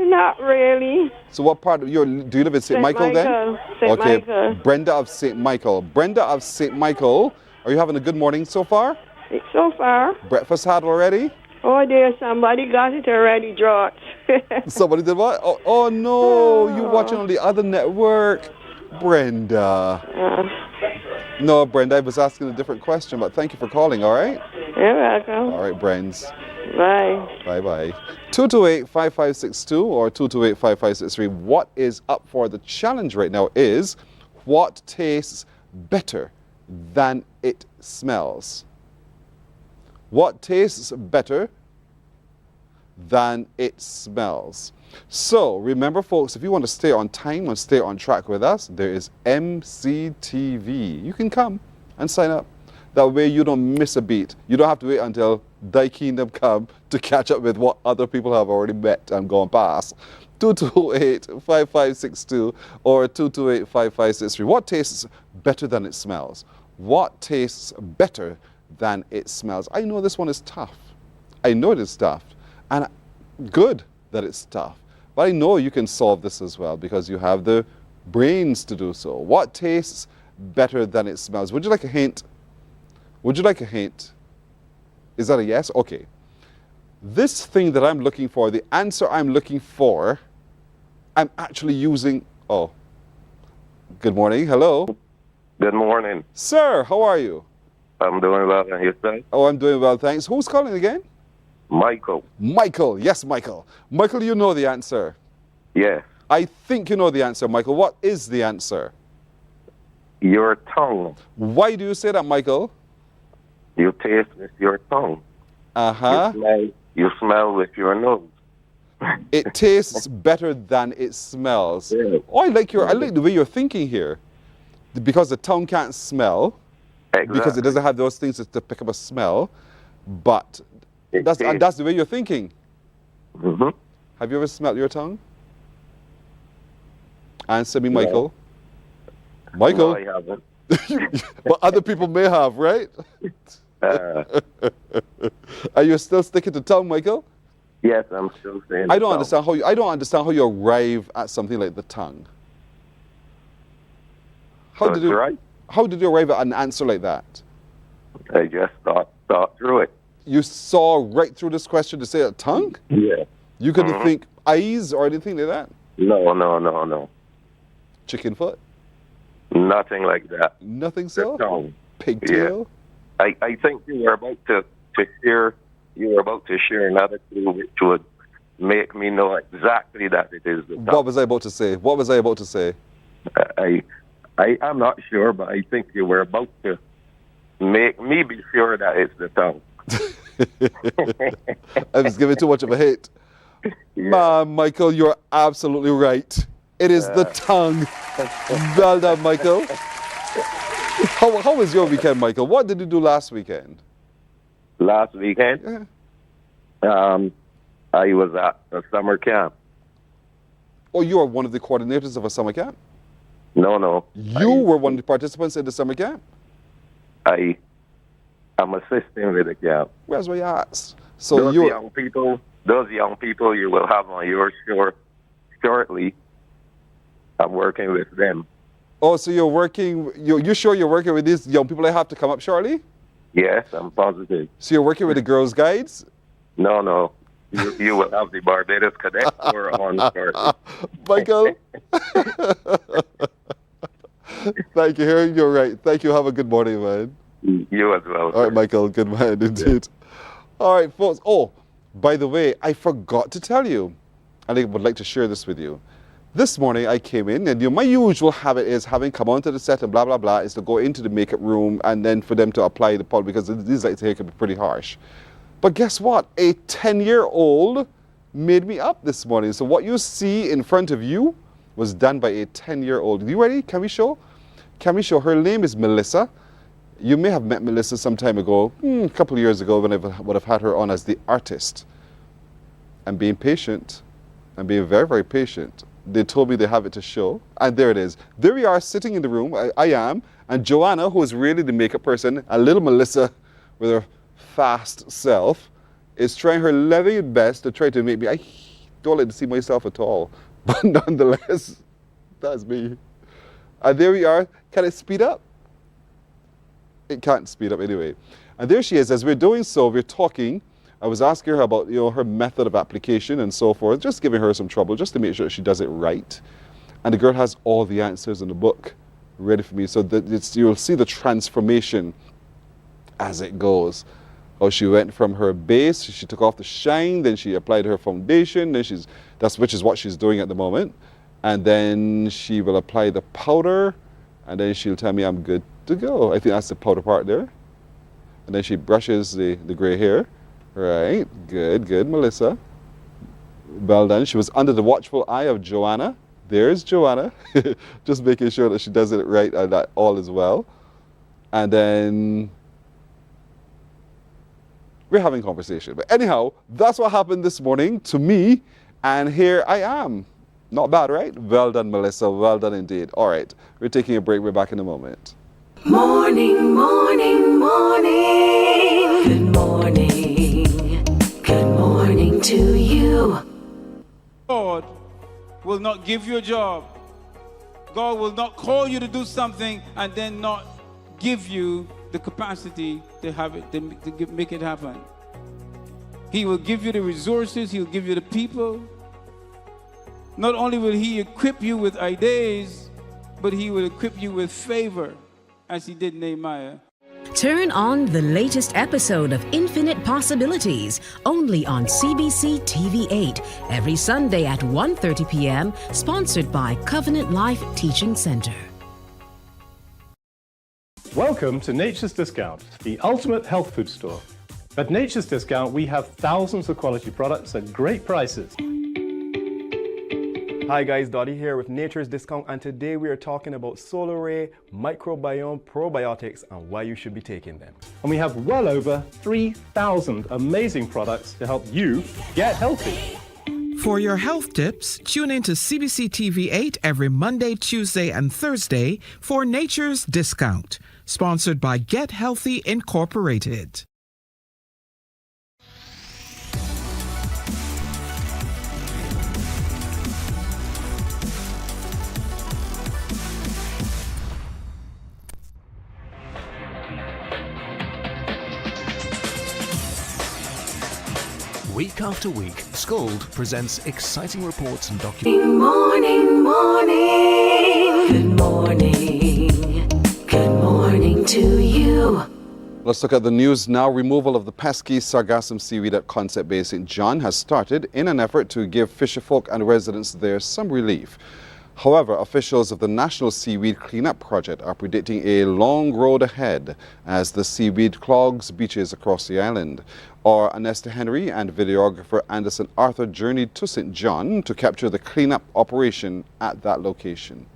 Not really. So what part of do you live in St. Michael then? St. Okay, Michael. Brenda of St. Michael. Brenda of St. Michael, are you having a good morning so far? So far. Breakfast had already? Oh dear, somebody got it already, George. Somebody did what? Oh no, you watching on the other network. Brenda. No, Brenda, I was asking a different question, but thank you for calling, all right? You're welcome. All right, Brens. Bye. Bye-bye. 228-5562 or 228-5563. What is up for the challenge right now is what tastes better than it smells? What tastes better than it smells? So remember, folks, if you want to stay on time and stay on track with us, there is MCTV. You can come and sign up. That way you don't miss a beat. You don't have to wait until Thy Kingdom come to catch up with what other people have already met and gone past. 228-5562 or 228-5563. What tastes better than it smells? What tastes better than it smells? I know this one is tough. I know it is tough. And good that it's tough. But I know you can solve this as well because you have the brains to do so. What tastes better than it smells? Would you like a hint? Would you like a hint? Is that a yes? Okay. This thing that I'm looking for, the answer I'm looking for, I'm actually using... Oh. Good morning. Hello. Good morning. Sir, how are you? I'm doing well, and yourself? Oh, I'm doing well, thanks. Who's calling again? Michael. Michael. Yes, Michael. Michael, you know the answer. Yes. I think you know the answer, Michael. What is the answer? Your tongue. Why do you say that, Michael? You taste with your tongue. Uh-huh. You smell with your nose. It tastes better than it smells. Yeah. Oh, I like the way you're thinking here. Because the tongue can't smell. Exactly. Because it doesn't have those things to pick up a smell. But that's the way you're thinking. Mm-hmm. Have you ever smelled your tongue? Answer me, Michael. No. Michael. No, I haven't. But other people may have, right? Are you still sticking to tongue, Michael? Yes, I'm still saying. I don't understand how you arrive at something like the tongue. How did you arrive at an answer like that? I just thought through it. You saw right through this question to say a tongue? Yeah. You couldn't think eyes or anything like that? No. Chicken foot? Nothing like that. Nothing so? The tongue. Pigtail? Yeah. I think you were about to share. You were about to share another clue which would make me know exactly that it is the tongue. What was I about to say? I'm not sure, but I think you were about to make me be sure that it's the tongue. I was giving too much of a hint. Yeah. Man, Michael, you're absolutely right. It is the tongue. Well done, Michael. How was your weekend, Michael? What did you do last weekend? Last weekend? Yeah. I was at a summer camp. Oh, you are one of the coordinators of a summer camp? No. You were one of the participants in the summer camp? I'm assisting with the camp. Where's my ass? So those young people you will have on your show shortly. I'm working with them. Oh, so you're working, you sure you're working with these young people that have to come up shortly? Yes, I'm positive. So you're working with the Girls Guides? No. You will have the Barbados Cadet tour on shortly. Michael? Thank you, Harry. You're right. Thank you. Have a good morning, man. You as well. All right, Michael. Good man, indeed. Yeah. All right, folks. Oh, by the way, I forgot to tell you, and I would like to share this with you. This morning I came in, and my usual habit is having come onto the set and blah, blah, blah, is to go into the makeup room and then for them to apply the polish, because these lights here can be pretty harsh. But guess what? A 10-year-old made me up this morning. So what you see in front of you was done by a 10-year-old. You ready? Can we show? Her name is Melissa. You may have met Melissa some time ago, a couple of years ago, when I would have had her on as the artist. And being patient, and being very, very patient, they told me they have it to show, and there it is. There we are, sitting in the room. I am, and Joanna, who is really the makeup person, and little Melissa, with her fast self, is trying her level best to try to make me. I hate don't like to see myself at all. But nonetheless, that's me. And there we are. Can it speed up? It can't speed up anyway. And there she is. As we're doing so, we're talking. I was asking her about, her method of application and so forth, just giving her some trouble, just to make sure she does it right. And the girl has all the answers in the book ready for me. So that you'll see the transformation as it goes. How she went from her base, she took off the shine, then she applied her foundation, then which is what she's doing at the moment. And then she will apply the powder, and then she'll tell me I'm good to go. I think that's the powder part there. And then she brushes the gray hair. Right, good, Melissa. Well done. She was under the watchful eye of Joanna. There's Joanna, just making sure that she does it right and that all is well. And then we're having conversation. But anyhow, that's what happened this morning to me, and here I am. Not bad, right? Well done, Melissa. Well done indeed. All right, we're taking a break. We're back in a moment. Morning, morning, morning. Good morning. Good morning to you. God will not give you a job. God will not call you to do something and then not give you the capacity to have it, to make it happen. He will give you the resources. He'll give you the people. Not only will He equip you with ideas, but He will equip you with favor, as He did Nehemiah. Turn on the latest episode of Infinite Possibilities, only on CBC TV8, every Sunday at 1:30 p.m., sponsored by Covenant Life Teaching Center. Welcome to Nature's Discount, the ultimate health food store. At Nature's Discount, we have thousands of quality products at great prices. Hi guys, Dottie here with Nature's Discount, and today we are talking about Solar Ray Microbiome Probiotics and why you should be taking them. And we have well over 3,000 amazing products to help you get healthy. For your health tips, tune in to CBC TV8 every Monday, Tuesday, and Thursday for Nature's Discount, sponsored by Get Healthy Incorporated. Week after week, Scold presents exciting reports and documents. Morning, morning. Good morning. Good morning to you. Let's look at the news now. Removal of the pesky Sargassum seaweed at Concept Bay St. John has started in an effort to give fisherfolk and residents there some relief. However, officials of the National Seaweed Cleanup Project are predicting a long road ahead as the seaweed clogs beaches across the island. Our Anesta Henry and videographer Anderson Arthur journeyed to St. John to capture the cleanup operation at that location.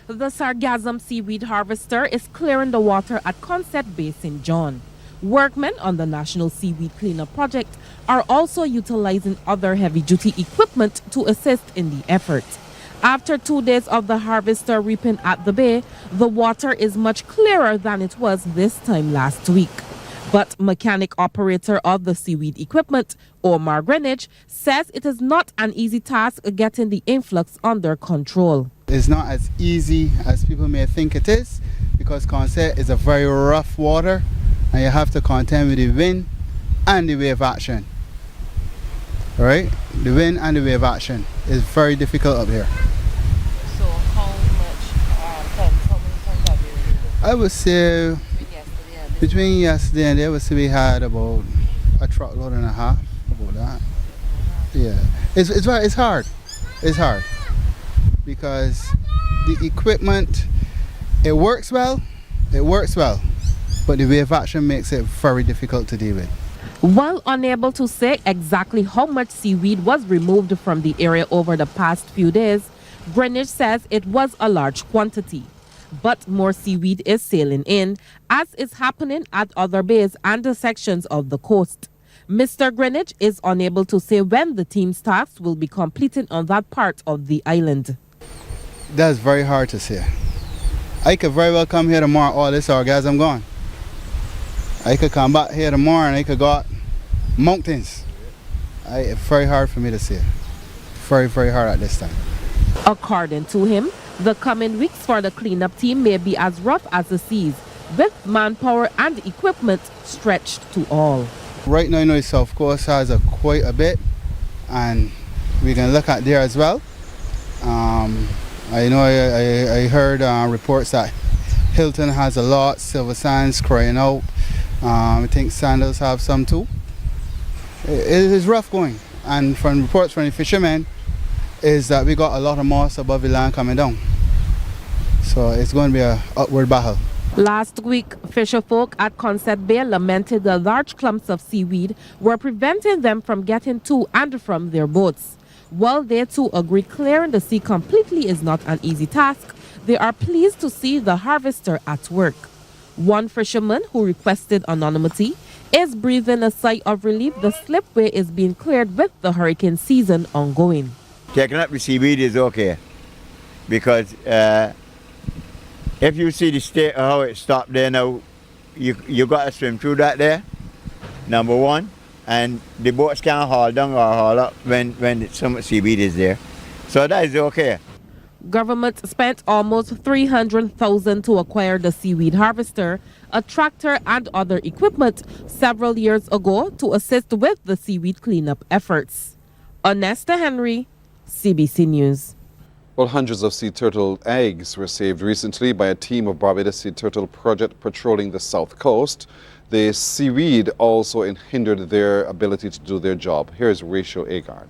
The Sargassum seaweed harvester is clearing the water at Concept Bay St. John. Workmen on the National Seaweed Cleanup Project are also utilizing other heavy-duty equipment to assist in the effort. After 2 days of the harvester reaping at the bay, the water is much clearer than it was this time last week. But mechanic operator of the seaweed equipment, Omar Greenwich, says it is not an easy task getting the influx under control. It's not as easy as people may think it is, because Concept is a very rough water and you have to contend with the wind and the wave action. Right? The wind and the wave action is very difficult up here. So how many tons have you? I would say between yesterday and day, we had about a truckload and a half, about that. Yeah, it's hard. It's hard because the equipment, it works well, but the wave action makes it very difficult to deal with. While unable to say exactly how much seaweed was removed from the area over the past few days, Greenwich says it was a large quantity. But more seaweed is sailing in, as is happening at other bays and the sections of the coast. Mr. Greenwich is unable to say when the team's tasks will be completing on that part of the island. That's very hard to say. I could very well come here tomorrow, all this sargassum gone. I could come back here tomorrow and I could go out mountains. It's very hard for me to say. very, very hard at this time. According to him, the coming weeks for the cleanup team may be as rough as the seas, with manpower and equipment stretched to all. Right now, the South Coast has quite a bit, and we can look at there as well. I know I heard reports that Hilton has a lot, Silver Sands crying out. I think Sandals have some too. It is rough going, and from reports from the fishermen is that we got a lot of moss above the land coming down. So it's going to be an upward battle. Last week, fisherfolk at Concept Bay lamented the large clumps of seaweed were preventing them from getting to and from their boats. While they too agree clearing the sea completely is not an easy task, they are pleased to see the harvester at work. One fisherman who requested anonymity is breathing a sigh of relief the slipway is being cleared with the hurricane season ongoing. Taking up the seaweed is okay, because if you see the state of how it stopped there now, you got to swim through that there, number one, and the boats can't haul down or haul up when so much seaweed is there. So that is okay. Government spent almost $300,000 to acquire the seaweed harvester, a tractor and other equipment several years ago to assist with the seaweed cleanup efforts. Onesta Henry, CBC News. Well, hundreds of sea turtle eggs were saved recently by a team of Barbados Sea Turtle Project patrolling the south coast. The seaweed also hindered their ability to do their job. Here's Rachel Agard.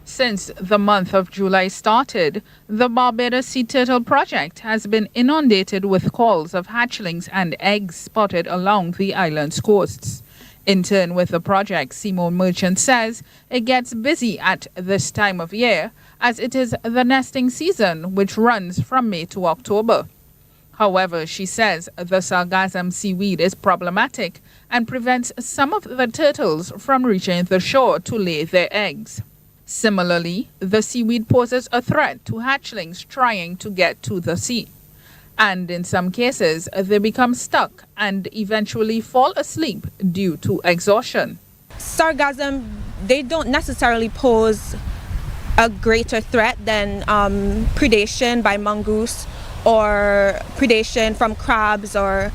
Since the month of July started, the Barbados Sea Turtle Project has been inundated with calls of hatchlings and eggs spotted along the island's coasts. In turn with the project, Simone Merchant says it gets busy at this time of year as it is the nesting season, which runs from May to October. However, she says the Sargassum seaweed is problematic and prevents some of the turtles from reaching the shore to lay their eggs. Similarly, the seaweed poses a threat to hatchlings trying to get to the sea. And in some cases, they become stuck and eventually fall asleep due to exhaustion. Sargassum, they don't necessarily pose a greater threat than predation by mongoose or predation from crabs or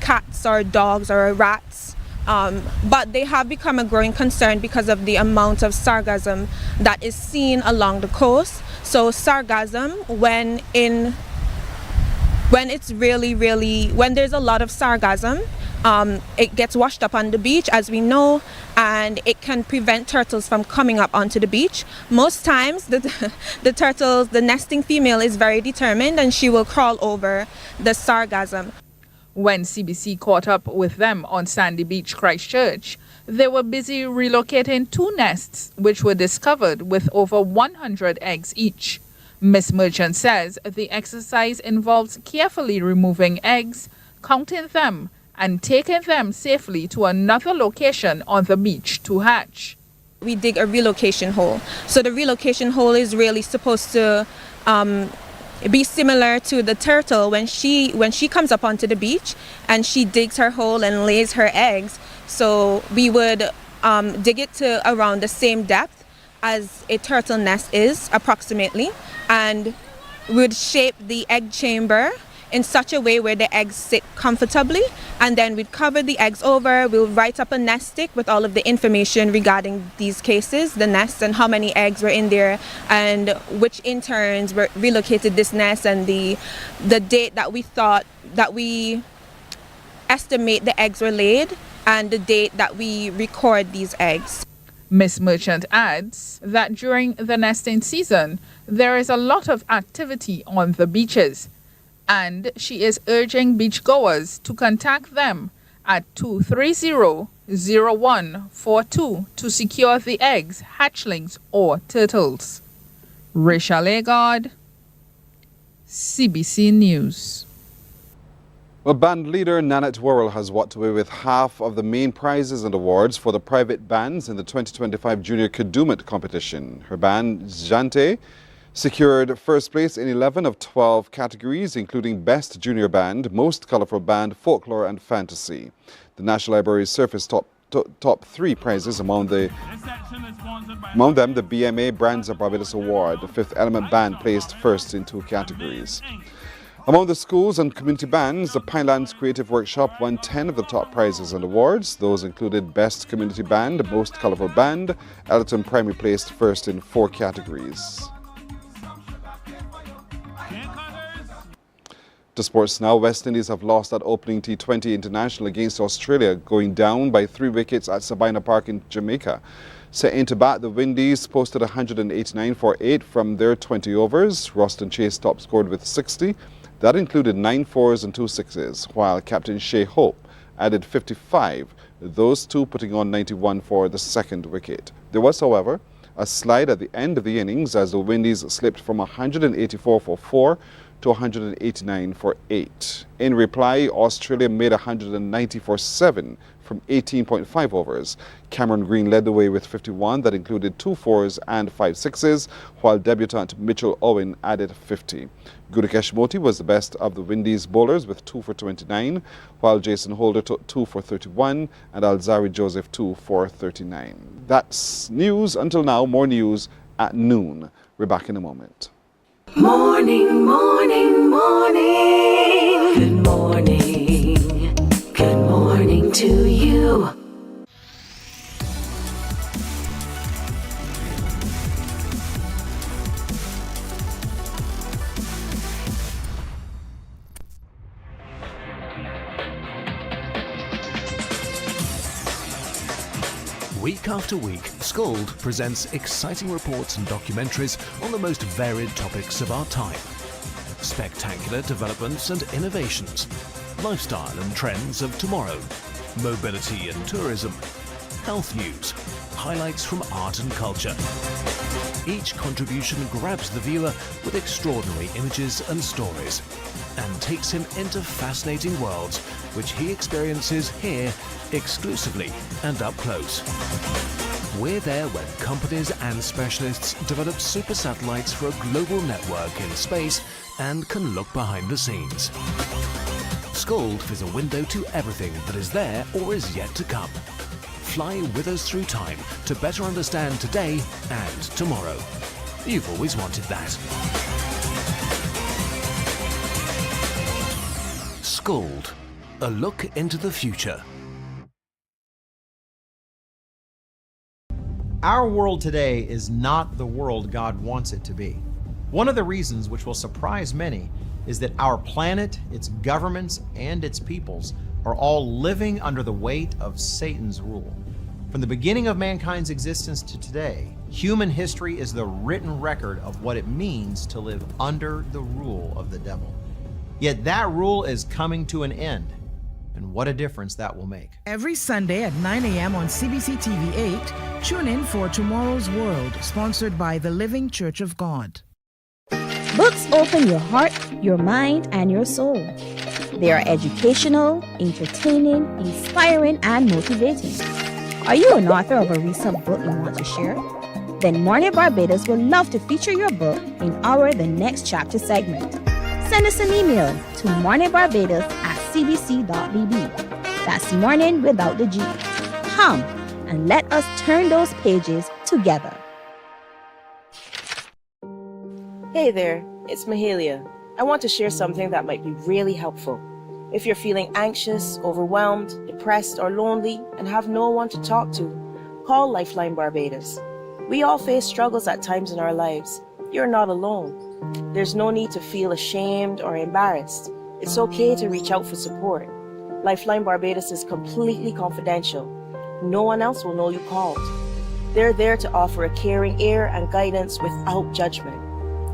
cats or dogs or rats. But they have become a growing concern because of the amount of sargassum that is seen along the coast. So sargassum, when there's a lot of sargassum, it gets washed up on the beach, as we know, and it can prevent turtles from coming up onto the beach. Most times, the nesting female is very determined and she will crawl over the sargassum. When CBC caught up with them on Sandy Beach, Christchurch, they were busy relocating 2 nests which were discovered with over 100 eggs each. Ms. Merchant says the exercise involves carefully removing eggs, counting them, and taking them safely to another location on the beach to hatch. We dig a relocation hole. So the relocation hole is really supposed to be similar to the turtle when she comes up onto the beach and she digs her hole and lays her eggs. So we would dig it to around the same depth as a turtle nest is approximately, and would shape the egg chamber in such a way where the eggs sit comfortably, and then we'd cover the eggs over. We'll write up a nest stick with all of the information regarding these cases, the nests and how many eggs were in there and which interns were relocated this nest and the date that we estimate the eggs were laid and the date that we record these eggs. Ms. Merchant adds that during the nesting season, there is a lot of activity on the beaches, and she is urging beachgoers to contact them at 230-0142 to secure the eggs, hatchlings, or turtles. Rachel Agard, CBC News. Well, band leader Nanette Worrell has walked away with half of the main prizes and awards for the private bands in the 2025 Junior Kadument competition. Her band, Jante, secured first place in 11 of 12 categories, including Best Junior Band, Most Colorful Band, Folklore and Fantasy. The National Library's Surface Top top 3 prizes. Among them, the BMA Brands of Barbados Award. The Fifth Element Band placed first in 2 categories. Among the schools and community bands, the Pinelands Creative Workshop won 10 of the top prizes and awards. Those included Best Community Band, Most Colourful Band. Ellerton Primary placed first in 4 categories. To sports now, West Indies have lost that opening T20 international against Australia, going down by 3 wickets at Sabina Park in Jamaica. Set into bat, the Windies posted 189 for 8 from their 20 overs. Roston Chase top scored with 60. That included 9 fours and 2 sixes, while Captain Shea Hope added 55, those 2 putting on 91 for the second wicket. There was, however, a slide at the end of the innings as the Windies slipped from 184 for 4 to 189 for 8. In reply, Australia made 190 for 7 from 18.5 overs. Cameron Green led the way with 51, that included 2 fours and 5 sixes, while debutant Mitchell Owen added 50. Gudakesh Moti was the best of the Windies bowlers with 2 for 29, while Jason Holder took 2 for 31 and Alzari Joseph 2 for 39. That's news until now. More news at noon. We're back in a moment. Morning, morning, morning. Good morning. Good morning to you. Week after week, Scold presents exciting reports and documentaries on the most varied topics of our time. Spectacular developments and innovations, lifestyle and trends of tomorrow, mobility and tourism, health news, highlights from art and culture. Each contribution grabs the viewer with extraordinary images and stories and takes him into fascinating worlds which he experiences here exclusively and up close. We're there when companies and specialists develop super satellites for a global network in space and can look behind the scenes. Scold is a window to everything that is there or is yet to come. Fly with us through time to better understand today and tomorrow. You've always wanted that. Scold, a look into the future. Our world today is not the world God wants it to be. One of the reasons which will surprise many is that our planet, its governments, and its peoples are all living under the weight of Satan's rule. From the beginning of mankind's existence to today, human history is the written record of what it means to live under the rule of the devil. Yet that rule is coming to an end. And what a difference that will make. Every Sunday at 9 a.m. on CBC TV 8, tune in for Tomorrow's World, sponsored by the Living Church of God. Books open your heart, your mind, and your soul. They are educational, entertaining, inspiring, and motivating. Are you an author of a recent book you want to share? Then Mornin Barbados would love to feature your book in our The Next Chapter segment. Send us an email to morninbarbados@cbc.bb. That's morning without the G. Come and let us turn those pages together. Hey there, it's Mahalia. I want to share something that might be really helpful. If you're feeling anxious, overwhelmed, depressed, or lonely and have no one to talk to, call Lifeline Barbados. We all face struggles at times in our lives. You're not alone. There's no need to feel ashamed or embarrassed. It's okay to reach out for support. Lifeline Barbados is completely confidential. No one else will know you called. They're there to offer a caring ear and guidance without judgment.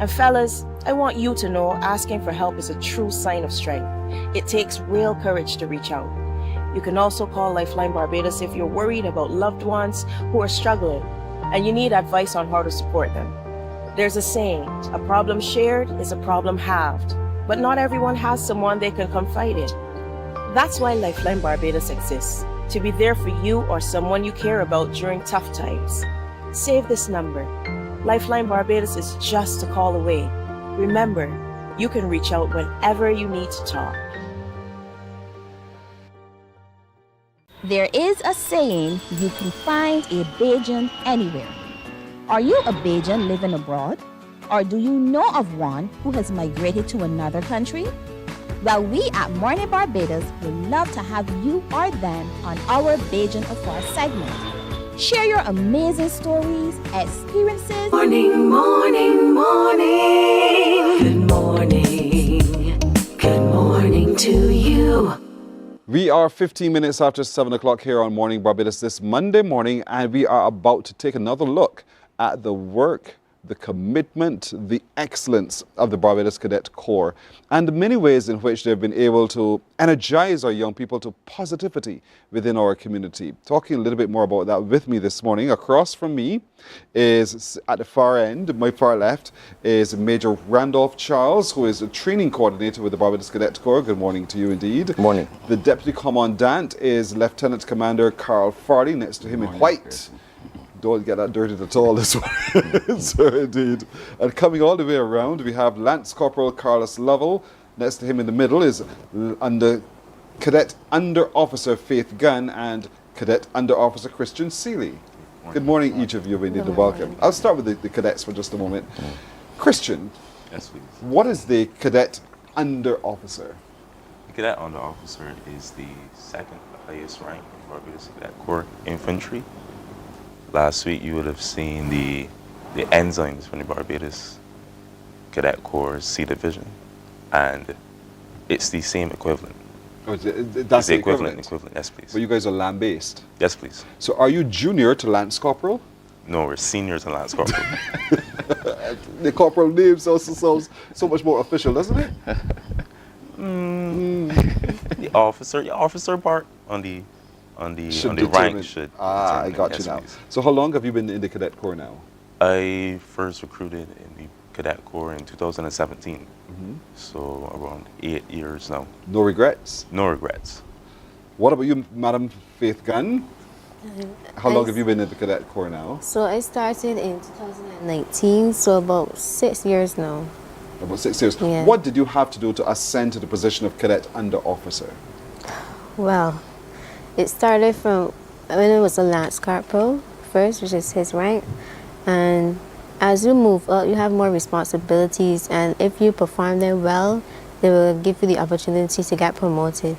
And fellas, I want you to know asking for help is a true sign of strength. It takes real courage to reach out. You can also call Lifeline Barbados if you're worried about loved ones who are struggling and you need advice on how to support them. There's a saying, a problem shared is a problem halved, but not everyone has someone they can confide in. That's why Lifeline Barbados exists, to be there for you or someone you care about during tough times. Save this number. Lifeline Barbados is just a call away. Remember, you can reach out whenever you need to talk. There is a saying, you can find a Beijing anywhere. Are you a Beijing living abroad? Or do you know of one who has migrated to another country? Well, we at Mornin Barbados would love to have you or them on our Beijing Affair segment. Share your amazing stories, experiences. Morning, morning, morning. Good morning. Good morning to you. We are 15 minutes after 7 o'clock here on Morning Barbados this Monday morning, and we are about to take another look at the work, the commitment, the excellence of the Barbados Cadet Corps, and the many ways in which they've been able to energize our young people to positivity within our community. Talking a little bit more about that with me this morning, across from me is, at the far end, my far left, is Major Randolph Charles, who is a training coordinator with the Barbados Cadet Corps. Good morning to you indeed. Good morning. The Deputy Commandant is Lieutenant Commander Carl Farley, next to him in white. Don't get that dirty at all this one. So indeed. And coming all the way around, we have Lance Corporal Carlos Lovell. Next to him in the middle is Cadet Under Officer Faith Gunn and Cadet Under Officer Christian Seeley. Good morning, each of you. We need to welcome. I'll start with the cadets for just a moment. Christian, yes, please. What is the Cadet Under Officer? The Cadet Under Officer is the second highest rank in Barbados Cadet Corps Infantry. Last week you would have seen the ensigns from the Barbados Cadet Corps C Division, and it's the same equivalent. Oh, that's it's the equivalent, yes please. But you guys are land-based? Yes please. So are you junior to Lance Corporal? No, we're senior to Lance Corporal. The corporal name sounds so much more official, doesn't it? The officer part on the rank should. I got you now. Please. So how long have you been in the Cadet Corps now? I first recruited in the Cadet Corps in 2017. So around 8 years now. No regrets? No regrets. What about you, Madam Faith Gunn? How long have you been in the Cadet Corps now? So I started in 2019, so about 6 years now. About 6 years. Yeah. What did you have to do to ascend to the position of Cadet Under Officer? Well, it started from when it was a Lance Corporal first, which is his rank. And as you move up, you have more responsibilities. And if you perform them well, they will give you the opportunity to get promoted.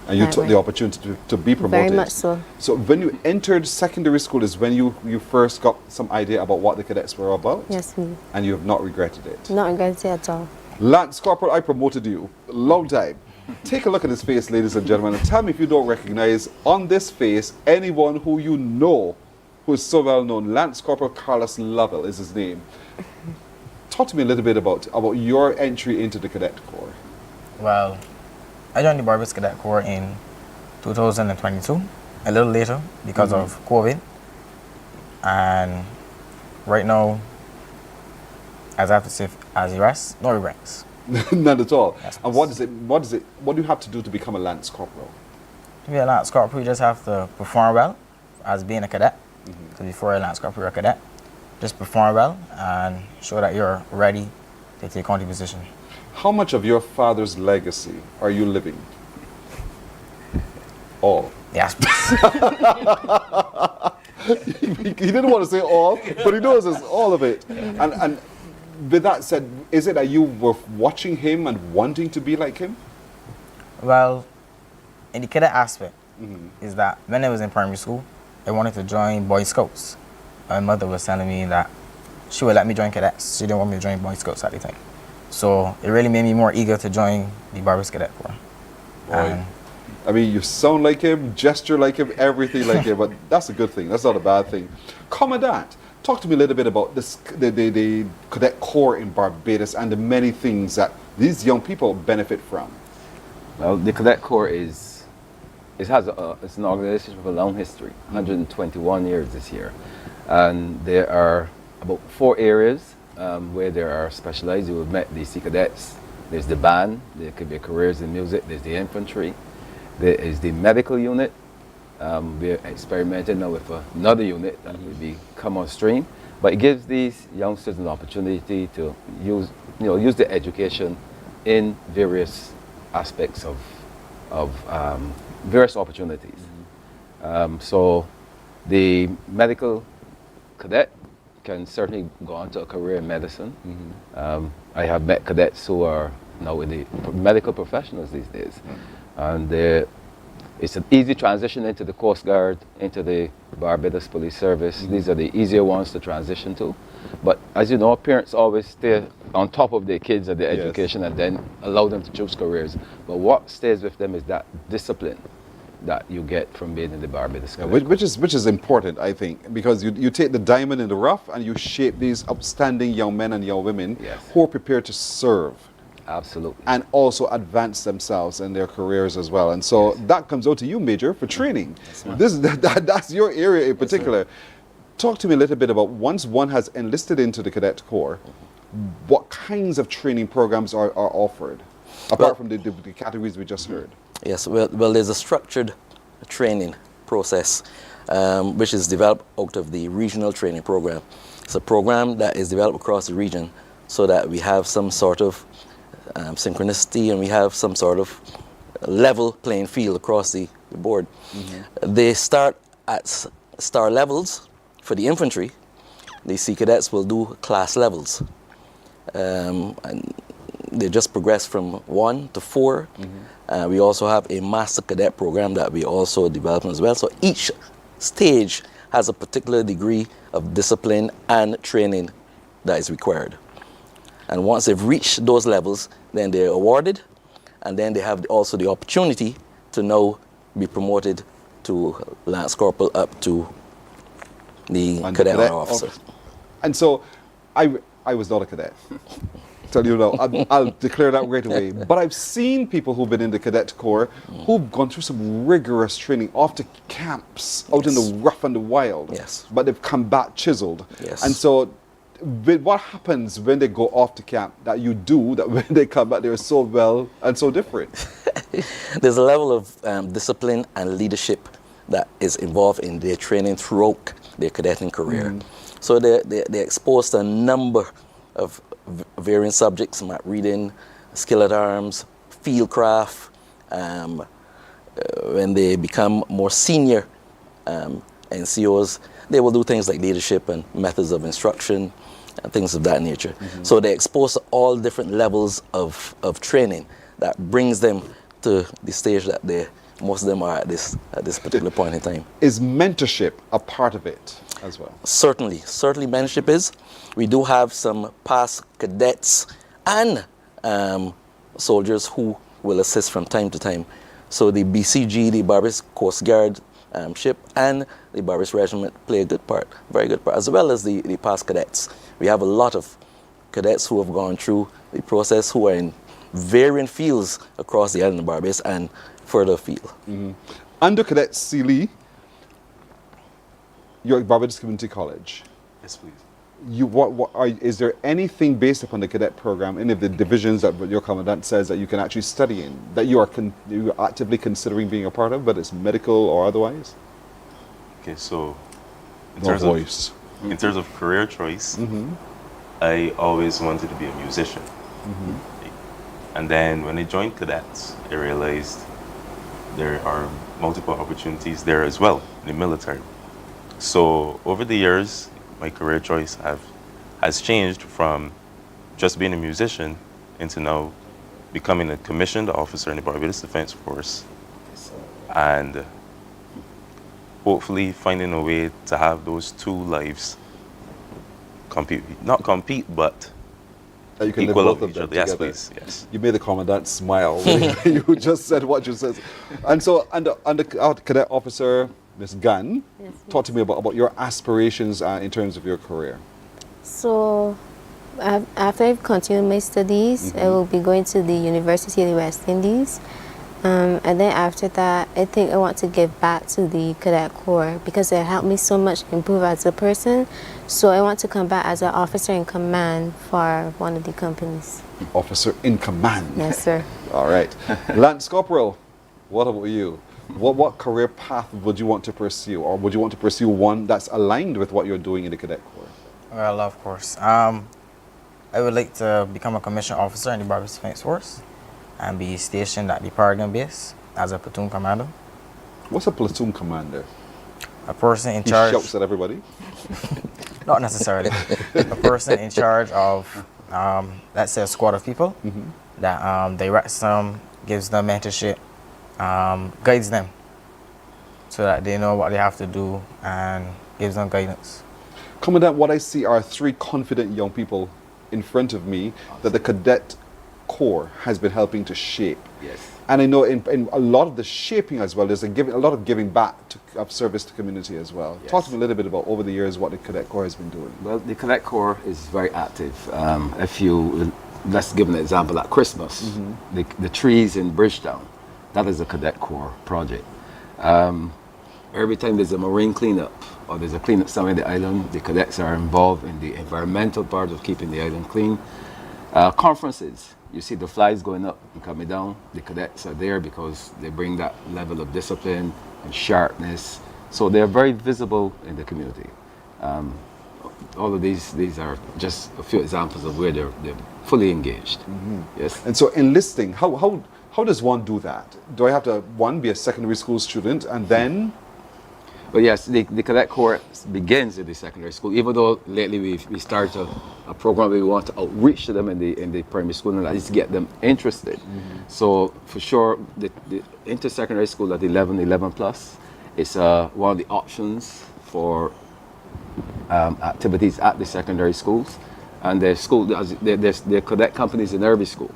And you took the opportunity to be promoted? Very much so. So when you entered secondary school is when you first got some idea about what the cadets were about? Yes, please. And you have not regretted it? Not regretted it at all. Lance Corporal, I promoted you. Long time. Take a look at his face, ladies and gentlemen, and tell me if you don't recognize on this face anyone who you know who is so well known. Lance Corporal Carlos Lovell is his name. Talk to me a little bit about your entry into the Cadet Corps. Well, I joined the Barbados Cadet Corps in 2022, a little later because of COVID. And right now, as I have to say, as the rest, no regrets. None at all. Yes, and what do you have to do to become a Lance Corporal? To be a Lance Corporal, you just have to perform well as being a cadet. Because before a Lance Corporal, you're a cadet. Just perform well and show that you're ready to take on the position. How much of your father's legacy are you living? All. Yes. He didn't want to say all, but he knows it's all of it. And with that said, is it that you were watching him and wanting to be like him? Well, in the cadet aspect, is that when I was in primary school, I wanted to join Boy Scouts. My mother was telling me that she would let me join cadets. She didn't want me to join Boy Scouts at the time. So it really made me more eager to join the Barbados Cadet Corps. I mean, you sound like him, gesture like him, everything like him, but that's a good thing. That's not a bad thing. Commandant, talk to me a little bit about this, the Cadet Corps in Barbados and the many things that these young people benefit from. Well, the Cadet Corps it's an organization with a long history, 121 years this year. And there are about 4 areas where there are specialized. You have met the Sea Cadets. There's the band, there could be careers in music, there's the infantry, there is the medical unit. We're experimenting now with another unit that will come on stream. But it gives these youngsters an opportunity to use the education in various aspects of various opportunities. So the medical cadet can certainly go on to a career in medicine. I have met cadets who are now in the medical professionals these days. And it's an easy transition into the Coast Guard, into the Barbados Police Service. These are the easier ones to transition to. But as you know, parents always stay on top of their kids and their education and then allow them to choose careers. But what stays with them is that discipline that you get from being in the Barbados. Yeah, which is important, I think, because you take the diamond in the rough and you shape these upstanding young men and young women who are prepared to serve. Absolutely. And also advance themselves in their careers as well. And so that comes out to you, Major, for training. That's your area in particular. Talk to me a little bit about, once one has enlisted into the Cadet Corps, what kinds of training programs are offered, apart from the categories we just heard? Yes, well, there's a structured training process which is developed out of the regional training program. It's a program that is developed across the region so that we have some sort of synchronicity and we have some sort of level playing field across the board. They start at star levels. For the infantry, the Sea Cadets will do class levels. And they just progress from 1 to 4. We also have a Master Cadet program that we also develop as well. So each stage has a particular degree of discipline and training that is required. And once they've reached those levels, then they're awarded, and then they have also the opportunity to now be promoted to Lance Corporal up to the cadet officer. And so I was not a cadet. Tell you now, I'll declare that right away. But I've seen people who've been in the Cadet Corps who've gone through some rigorous training, off to camps, out in the rough and the wild. But they've come back chiseled. And so what happens when they go off to camp that you do, that when they come back they're so well and so different? There's a level of discipline and leadership that is involved in their training throughout their cadetting career. So they're exposed to a number of varying subjects: map reading, skill at arms, field craft. When they become more senior NCOs, they will do things like leadership and methods of instruction and things of that nature. So they're exposed to all different levels of training that brings them to the stage that most of them are at this particular point in time. Is mentorship a part of it as well? Certainly mentorship is. We do have some past cadets and soldiers who will assist from time to time. So the BCG, the Barbados Coast Guard ship, and the Barbados Regiment play a good part, very good part, as well as the past cadets. We have a lot of cadets who have gone through the process who are in varying fields across the island of Barbados and further afield. Under Cadet Sealy, you're at Barbados Community College. Yes, please. Is there anything based upon the cadet program, any of the divisions that your commandant says that you can actually study in, that you are actively considering being a part of, whether it's medical or otherwise? Okay, so in terms of career choice, I always wanted to be a musician. And then when I joined cadets, I realized there are multiple opportunities there as well in the military. So over the years, my career choice has changed from just being a musician into now becoming a commissioned officer in the Barbados Defense Force, and hopefully finding a way to have those two lives not compete, but that you can equal live both of of each them other. Yes, together. please. Yes. You made the commandant smile when you just said what you said. And so, under our cadet officer, Ms. Gunn, talk to me about your aspirations in terms of your career. So, after I've continued my studies, I will be going to the University of the West Indies. And then after that, I think I want to give back to the Cadet Corps because it helped me so much improve as a person. So I want to come back as an officer in command for one of the companies. Officer in command? Yes, sir. All right. Lance Corporal, what about you? What career path would you want to pursue? Or would you want to pursue one that's aligned with what you're doing in the Cadet Corps? Well, of course. I would like to become a commissioned officer in the Barbados Defense Force and be stationed at the Paragon base as a platoon commander. What's a platoon commander? A person in He charge. shouts at everybody? Not necessarily. A person in charge of, let's say, a squad of people that directs them, gives them mentorship, guides them so that they know what they have to do and gives them guidance. Commandant, what I see are 3 confident young people in front of me that the Cadet Corps has been helping to shape. Yes. And I know in a lot of the shaping as well, there's a lot of giving back of service to community as well. Yes. Talk to me a little bit about over the years what the Cadet Corps has been doing. Well, the Cadet Corps is very active. Let's give an example at Christmas. The trees in Bridgetown, that is a Cadet Corps project. Every time there's a marine cleanup or there's a cleanup somewhere on the island, the cadets are involved in the environmental part of keeping the island clean. Conferences, you see the flies going up and coming down. The cadets are there because they bring that level of discipline and sharpness. So they're very visible in the community. All of these are just a few examples of where they're fully engaged. Yes. And so enlisting, how does one do that? Do I have to, one, be a secondary school student and then? Well, yes, the Cadet Corps begins in the secondary school, even though lately we started a program where we want to outreach to them in the primary school and at least get them interested. So for sure, the inter-secondary school at 11 plus is one of the options for activities at the secondary schools. And there's cadet companies in every school.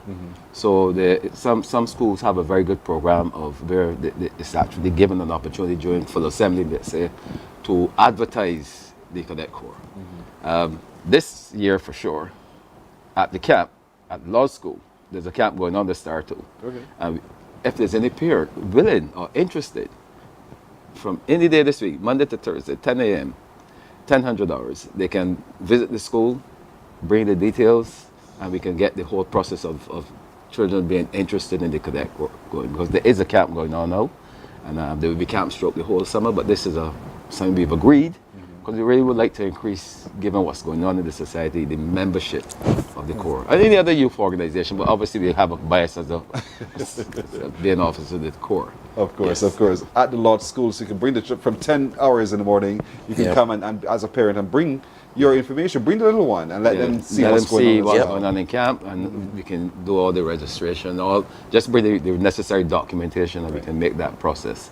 So some schools have a very good program of where it's actually given an opportunity during full assembly, let's say, to advertise the Cadet Corps. This year for sure, at the camp, at law school, there's a camp going on this Star too. Okay. If there's any parent willing or interested, from any day this week, Monday to Thursday, 10 a.m., $1,000, they can visit the school, bring the details, and we can get the whole process of children being interested in the Cadet Corps going, because there is a camp going on now, and there will be camp stroke the whole summer, but this is something we've agreed, because we really would like to increase, given what's going on in the society, the membership of the Corps. And any other youth organization, but obviously we have a bias as being officer of the Corps. Of course, of course. At the law school, so you can bring the trip from 10 hours in the morning, you can come and as a parent and bring your information, bring the little one and let them see what's going on in camp, and we can do all the registration, just bring the necessary documentation, and we can make that process.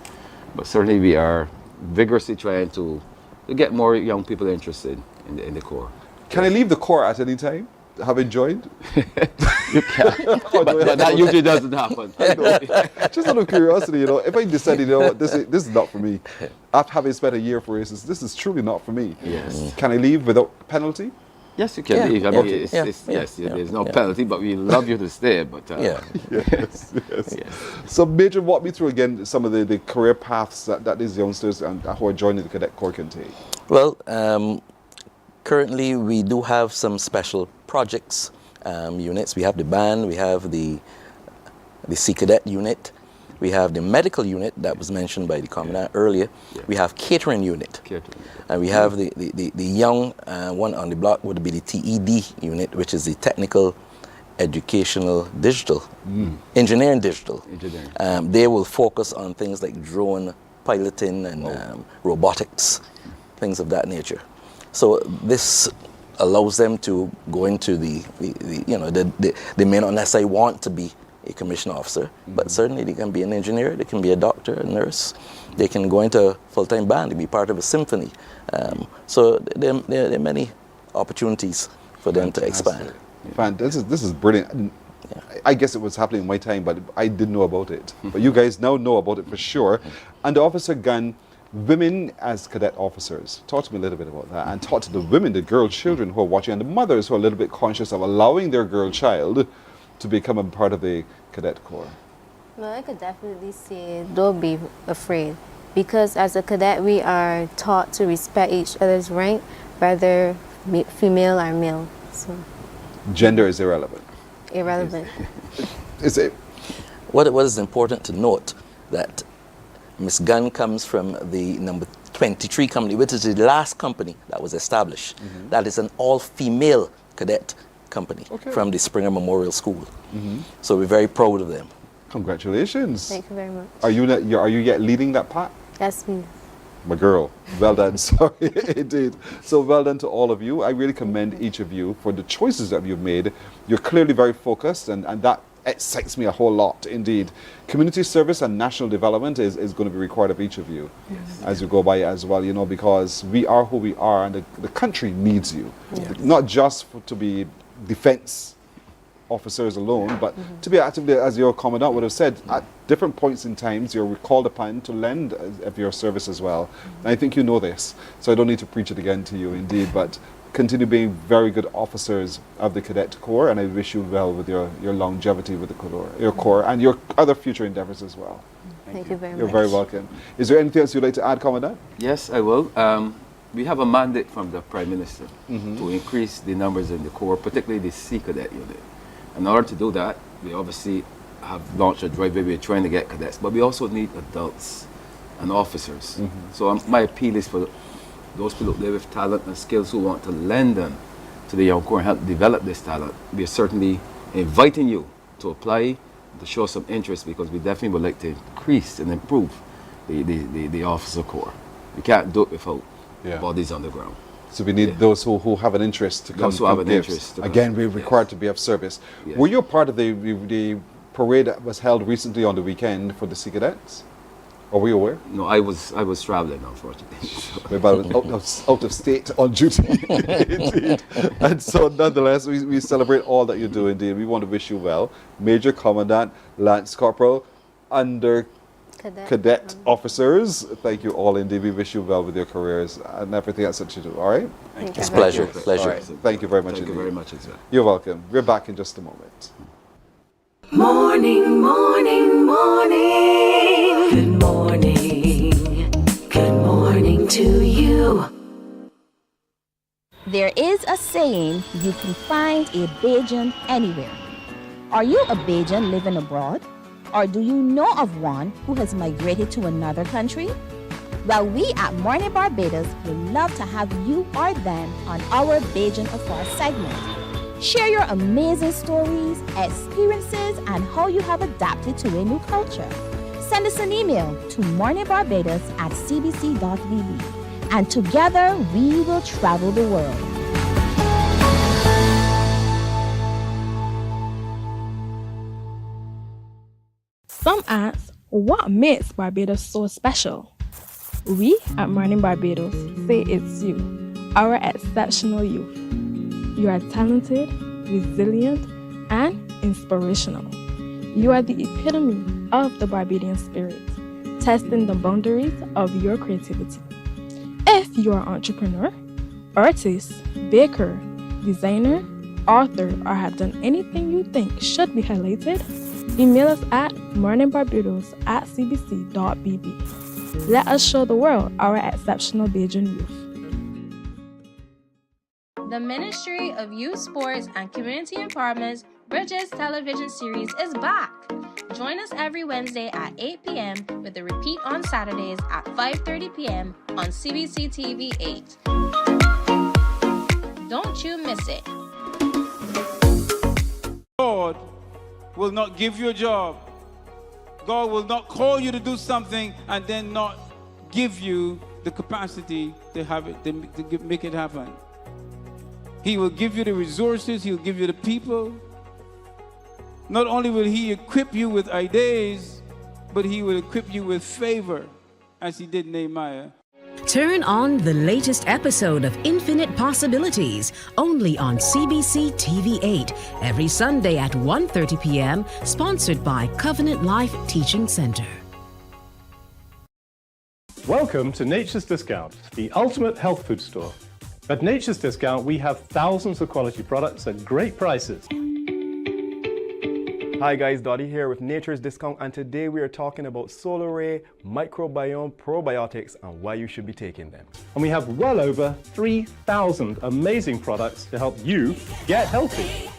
But certainly we are vigorously trying to get more young people interested in the Corps. Can I leave the Corps at any time? Having joined? You can, but that usually doesn't happen. Just out of curiosity, if I decided, this is not for me, after having spent a year for races, this is truly not for me. Yes. Can I leave without penalty? Yes, you can leave. I mean, there's no penalty, but we love you to stay. But yes. So, Major, walk me through again some of the career paths that these youngsters who are joining the Cadet Corps can take. Well, currently we do have some special projects units. We have the band, we have the Sea Cadet unit, we have the medical unit that was mentioned by the Commandant earlier. We have catering unit. And we have the young one on the block would be the TED unit, which is the Technical Educational Digital, Engineering Digital. They will focus on things like drone piloting and robotics, things of that nature. So this allows them to go into they may not necessarily want to be a commissioned officer, but certainly they can be an engineer, they can be a doctor, a nurse, they can go into a full-time band, they be part of a symphony. So there are many opportunities for them to expand. This is brilliant. I guess it was happening in my time, but I didn't know about it. But you guys now know about it for sure. And the Officer Gunn, women as cadet officers. Talk to me a little bit about that, and talk to the women, the girl children who are watching, and the mothers who are a little bit conscious of allowing their girl child to become a part of the Cadet Corps. Well, I could definitely say don't be afraid, because as a cadet we are taught to respect each other's rank, whether female or male. So gender is irrelevant. Irrelevant. Is it? What is important to note that Ms. Gunn comes from the number 23 company, which is the last company that was established. That is an all-female cadet company from the Springer Memorial School. So we're very proud of them. Congratulations. Thank you very much. Are you yet leading that pack? That's me. My girl, well done. Sorry, indeed. So well done to all of you. I really commend each of you for the choices that you've made. You're clearly very focused, and that excites me a whole lot, indeed. Community service and national development is going to be required of each of you as you go by as well, because we are who we are, and the country needs you. Not just to be defense officers alone, but to be actively, as your commandant would have said, at different points in times, you're called upon to lend of your service as well. And I think you know this, so I don't need to preach it again to you, indeed, but continue being very good officers of the Cadet Corps, and I wish you well with your longevity with the Corps, and your other future endeavors as well. Thank you very much. You're very welcome. Is there anything else you'd like to add, Commandant? Yes, I will. We have a mandate from the Prime Minister to increase the numbers in the Corps, particularly the Sea Cadet unit. In order to do that, we obviously have launched a drive where we're trying to get cadets, but we also need adults and officers. So my appeal is for those people there with talent and skills who want to lend them to the young Corps and help develop this talent. We are certainly inviting you to apply, to show some interest, because we definitely would like to increase and improve the officer corps. We can't do it without bodies on the ground. So we need those who have an interest to come. Those who have an give. interest. Again, we're required to be of service. Yes. Were you a part of the parade that was held recently on the weekend for the Sea Cadets? Are we aware? No, I was traveling, unfortunately. Maybe I was out of state on duty, indeed. And so nonetheless, we celebrate all that you do, indeed. We want to wish you well. Major Commandant, Lance Corporal, under Cadet officers, thank you all, indeed. We wish you well with your careers and everything else that you do, all right? Thank you. It's a pleasure. All right. Thank you very much. Thank you very much as well. You're welcome. We're back in just a moment. Morning, morning, morning. Good morning. Good morning to you. There is a saying, you can find a Beijing anywhere. Are you a Beijing living abroad? Or do you know of one who has migrated to another country? Well, we at Mornin Barbados would love to have you or them on our Beijing Affair segment. Share your amazing stories, experiences, and how you have adapted to a new culture. Send us an email to morninbarbados@cbc.vb, and together we will travel the world. Some ask, what makes Barbados so special? We at Mornin Barbados say it's you, our exceptional youth. You are talented, resilient, and inspirational. You are the epitome of the Barbadian spirit, testing the boundaries of your creativity. If you are an entrepreneur, artist, baker, designer, author, or have done anything you think should be highlighted, email us at morninbarbados@cbc.bb. Let us show the world our exceptional Beijing youth. The Ministry of Youth, Sports and Community Empowerment's Bridges television series is back. Join us every Wednesday at 8 p.m. with a repeat on Saturdays at 5:30 p.m. on CBC TV 8. Don't you miss it. God will not give you a job. God will not call you to do something and then not give you the capacity to have it, to make it happen. He will give you the resources. He'll give you the people. Not only will he equip you with ideas, but he will equip you with favor, as he did Nehemiah. Turn on the latest episode of Infinite Possibilities, only on CBC TV 8, every Sunday at 1:30 p.m., sponsored by Covenant Life Teaching Center. Welcome to Nature's Discount, the ultimate health food store. At Nature's Discount, we have thousands of quality products at great prices. Hi guys, Dottie here with Nature's Discount, and today we are talking about solar ray, microbiome, probiotics, and why you should be taking them. And we have well over 3,000 amazing products to help you get healthy.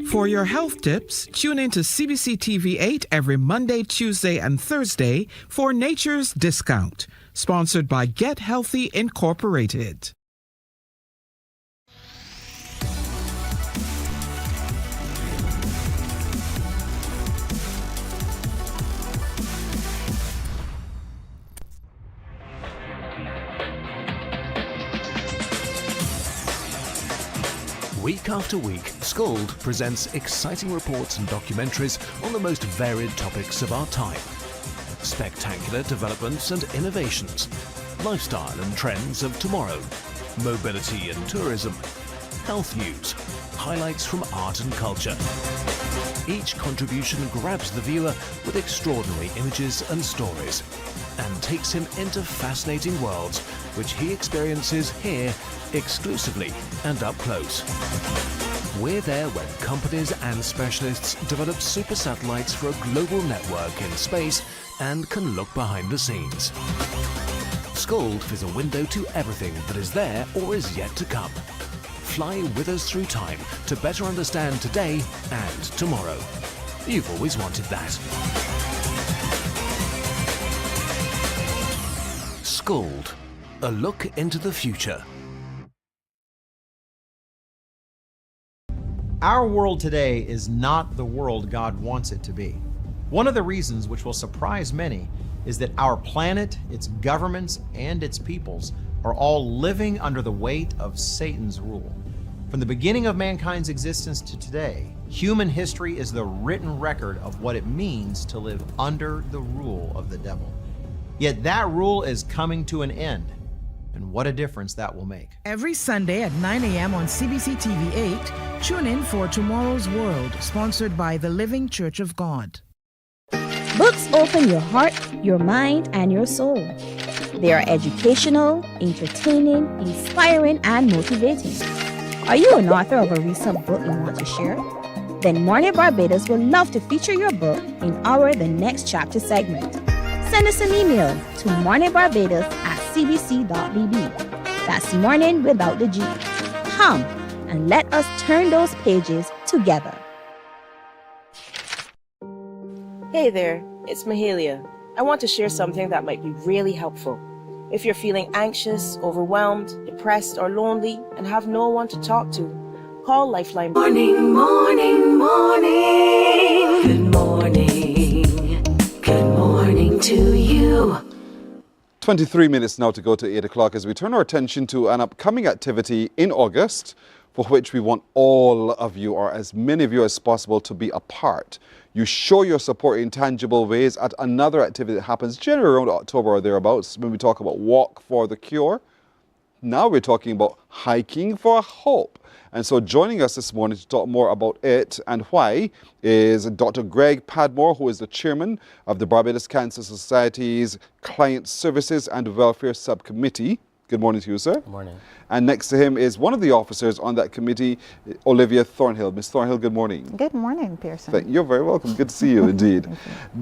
For your health tips, tune in to CBC TV 8 every Monday, Tuesday, and Thursday for Nature's Discount, sponsored by Get Healthy Incorporated. Week after week, Scold presents exciting reports and documentaries on the most varied topics of our time. Spectacular developments and innovations, lifestyle and trends of tomorrow, mobility and tourism, health news, highlights from art and culture. Each contribution grabs the viewer with extraordinary images and stories and takes him into fascinating worlds which he experiences here exclusively and up close. We're there when companies and specialists develop super satellites for a global network in space and can look behind the scenes. Scold is a window to everything that is there or is yet to come. Fly with us through time to better understand today and tomorrow. You've always wanted that. Scold, a look into the future. Our world today is not the world God wants it to be. One of the reasons which will surprise many is that our planet, its governments, and its peoples are all living under the weight of Satan's rule. From the beginning of mankind's existence to today, human history is the written record of what it means to live under the rule of the devil. Yet that rule is coming to an end, and what a difference that will make. Every Sunday at 9 a.m. on CBC TV 8, tune in for Tomorrow's World, sponsored by the Living Church of God. Books open your heart, your mind, and your soul. They are educational, entertaining, inspiring, and motivating. Are you an author of a recent book you want to share? Then Mornin Barbados would love to feature your book in our The Next Chapter segment. Send us an email to morninbarbados@cbc.bb. That's morning without the G. Come and let us turn those pages together. Hey there, it's Mahalia. I want to share something that might be really helpful. If you're feeling anxious, overwhelmed, depressed, or lonely and have no one to talk to, call Lifeline. Morning, morning, morning. Good morning. Good morning to you. 23 minutes now to go to 8 o'clock as we turn our attention to an upcoming activity in August for which we want all of you, or as many of you as possible, to be a part. You show your support in tangible ways at another activity that happens generally around October or thereabouts when we talk about Walk for the Cure. Now we're talking about Hiking for Hope. And so joining us this morning to talk more about it and why is Dr. Greg Padmore, who is the chairman of the Barbados Cancer Society's Client Services and Welfare Subcommittee. Good morning to you, sir. Good morning. And next to him is one of the officers on that committee, Olivia Thornhill. Ms. Thornhill, good morning. Good morning, Pearson. You're very welcome. Good to see you indeed.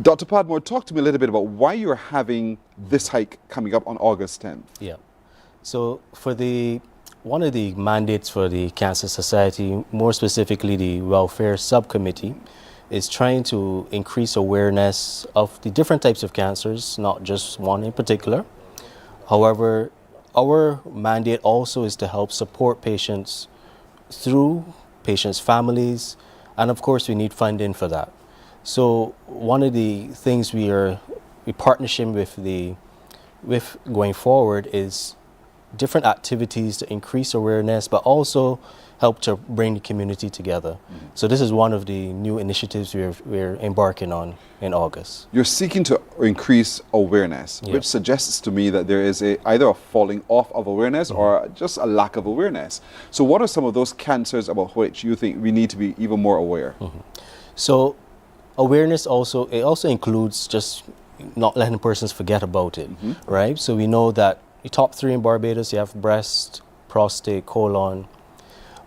Dr. Padmore, talk to me a little bit about why you're having this hike coming up on August 10th. Yeah. So for one of the mandates for the Cancer Society, more specifically the Welfare Subcommittee, is trying to increase awareness of the different types of cancers, not just one in particular. However, our mandate also is to help support patients through patients' families, and of course we need funding for that. So one of the things we partnership with going forward is different activities to increase awareness, but also help to bring the community together. Mm-hmm. So this is one of the new initiatives we're embarking on in August. You're seeking to increase awareness, which suggests to me that there is either a falling off of awareness or just a lack of awareness. So what are some of those cancers about which you think we need to be even more aware? Mm-hmm. So awareness also includes just not letting persons forget about it, right? So we know that the top 3 in Barbados, you have breast, prostate, colon,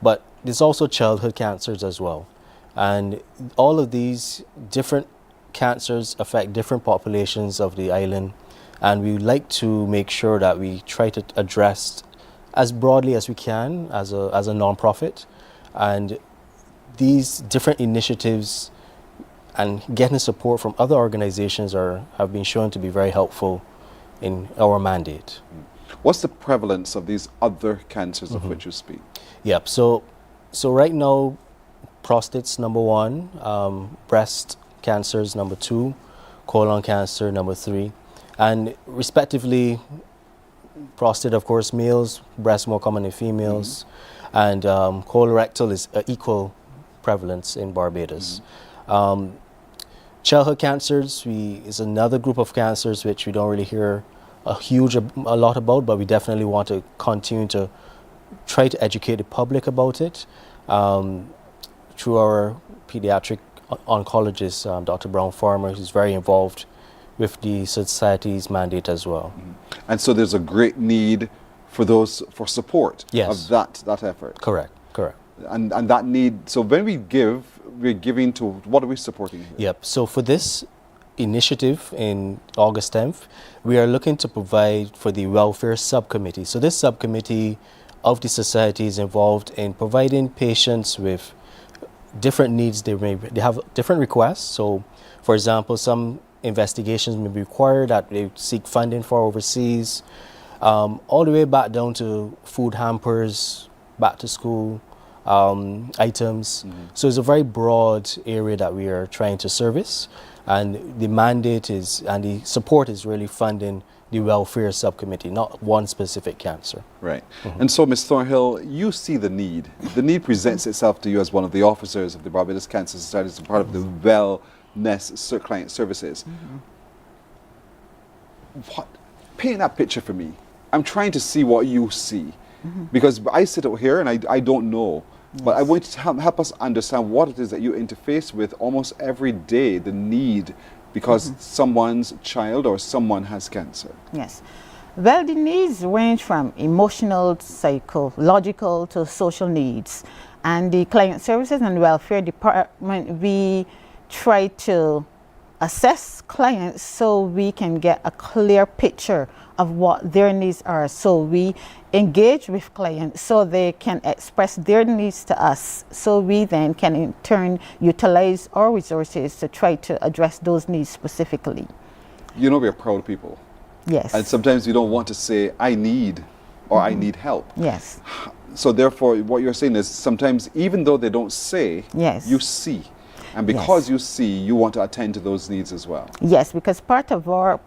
but there's also childhood cancers as well. And all of these different cancers affect different populations of the island. And we like to make sure that we try to address as broadly as we can as a non-profit. And these different initiatives and getting support from other organizations have been shown to be very helpful in our mandate. What's the prevalence of these other cancers of which you speak? Yep. So right now, prostate's number 1, breast cancer is number 2, colon cancer number 3, and respectively, prostate, of course, males, breast more common in females, And colorectal is equal prevalence in Barbados. Childhood cancers is another group of cancers which we don't really hear a lot about, but we definitely want to continue to try to educate the public about it through our pediatric oncologist, Dr. Brown Farmer, who's very involved with the society's mandate as well. And so there's a great need for support of that effort. Correct. And that need, so when we're giving to, what are we supporting here? Yep, so for this initiative in August 10th, we are looking to provide for the welfare subcommittee. So this subcommittee of the society is involved in providing patients with different needs. They have different requests. So for example, some investigations may be required that they seek funding for overseas, all the way back down to food hampers, back to school items. So it's a very broad area that we are trying to service, and the mandate is, and the support is really funding the welfare subcommittee, not one specific cancer. Right. And so, Ms. Thornhill, you see the need. The need presents itself to you as one of the officers of the Barbados Cancer Society, as a part of the wellness client services. Paint that picture for me. I'm trying to see what you see. Because I sit out here and I don't know. But I want you to help us understand what it is that you interface with almost every day, the need, because someone's child or someone has cancer. Yes. Well, the needs range from emotional, psychological to social needs. And the Client Services and Welfare Department, we try to assess clients so we can get a clear picture of what their needs are. So we engage with clients so they can express their needs to us, so we then can in turn utilize our resources to try to address those needs specifically. You know, we're proud people. Yes. And sometimes you don't want to say, I need, or I need help. Yes. So therefore, what you're saying is sometimes, even though they don't say, you see. And because you see, you want to attend to those needs as well. Yes, because part of our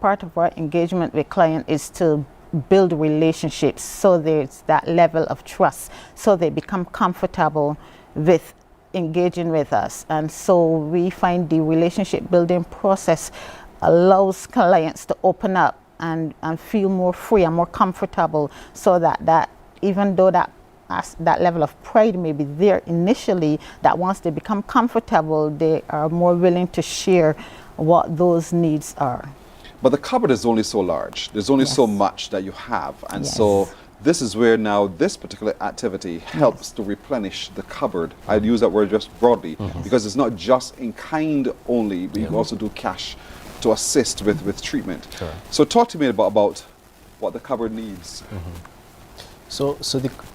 engagement with client is to build relationships, so there's that level of trust, so they become comfortable with engaging with us. And so we find the relationship building process allows clients to open up and feel more free and more comfortable, so that even though that level of pride may be there initially, that once they become comfortable, they are more willing to share what those needs are. But the cupboard is only so large. There's only so much that you have. And so this is where now this particular activity helps to replenish the cupboard. I'd use that word just broadly, because it's not just in kind only, but you can also do cash to assist with treatment. So talk to me about what the cupboard needs. So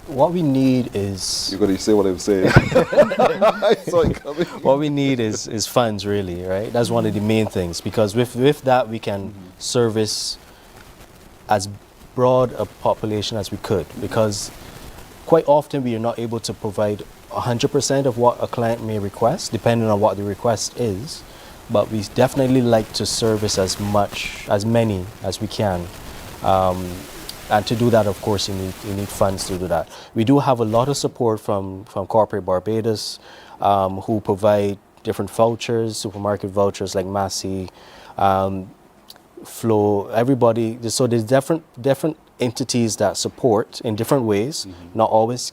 what we need is... You're going to say what I'm saying. I saw it coming. What we need is funds, really, right? That's one of the main things, because with that we can service as broad a population as we could, because quite often we are not able to provide 100% of what a client may request, depending on what the request is, but we definitely like to service as many as we can. And to do that, of course, you need funds to do that. We do have a lot of support from Corporate Barbados, who provide different vouchers, supermarket vouchers like Massey, Flow, everybody. So there's different entities that support in different ways, not always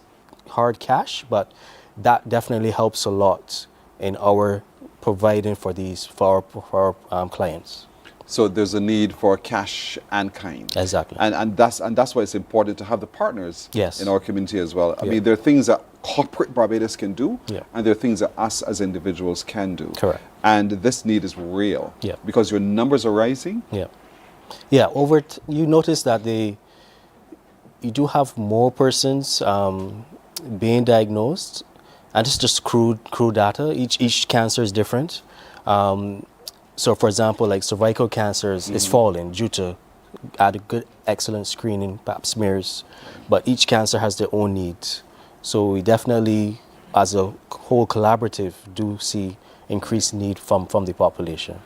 hard cash, but that definitely helps a lot in our providing for our clients. So there's a need for cash and kind. Exactly. And that's why it's important to have the partners in our community as well. I mean, there are things that corporate Barbados can do, and there are things that us as individuals can do. Correct. And this need is real. Because your numbers are rising. You notice that you do have more persons being diagnosed, and it's just crude data. Each cancer is different. So, for example, like cervical cancer is falling due to adequate, excellent screening, pap smears, but each cancer has their own needs. So we definitely, as a whole collaborative, do see increased need from the population.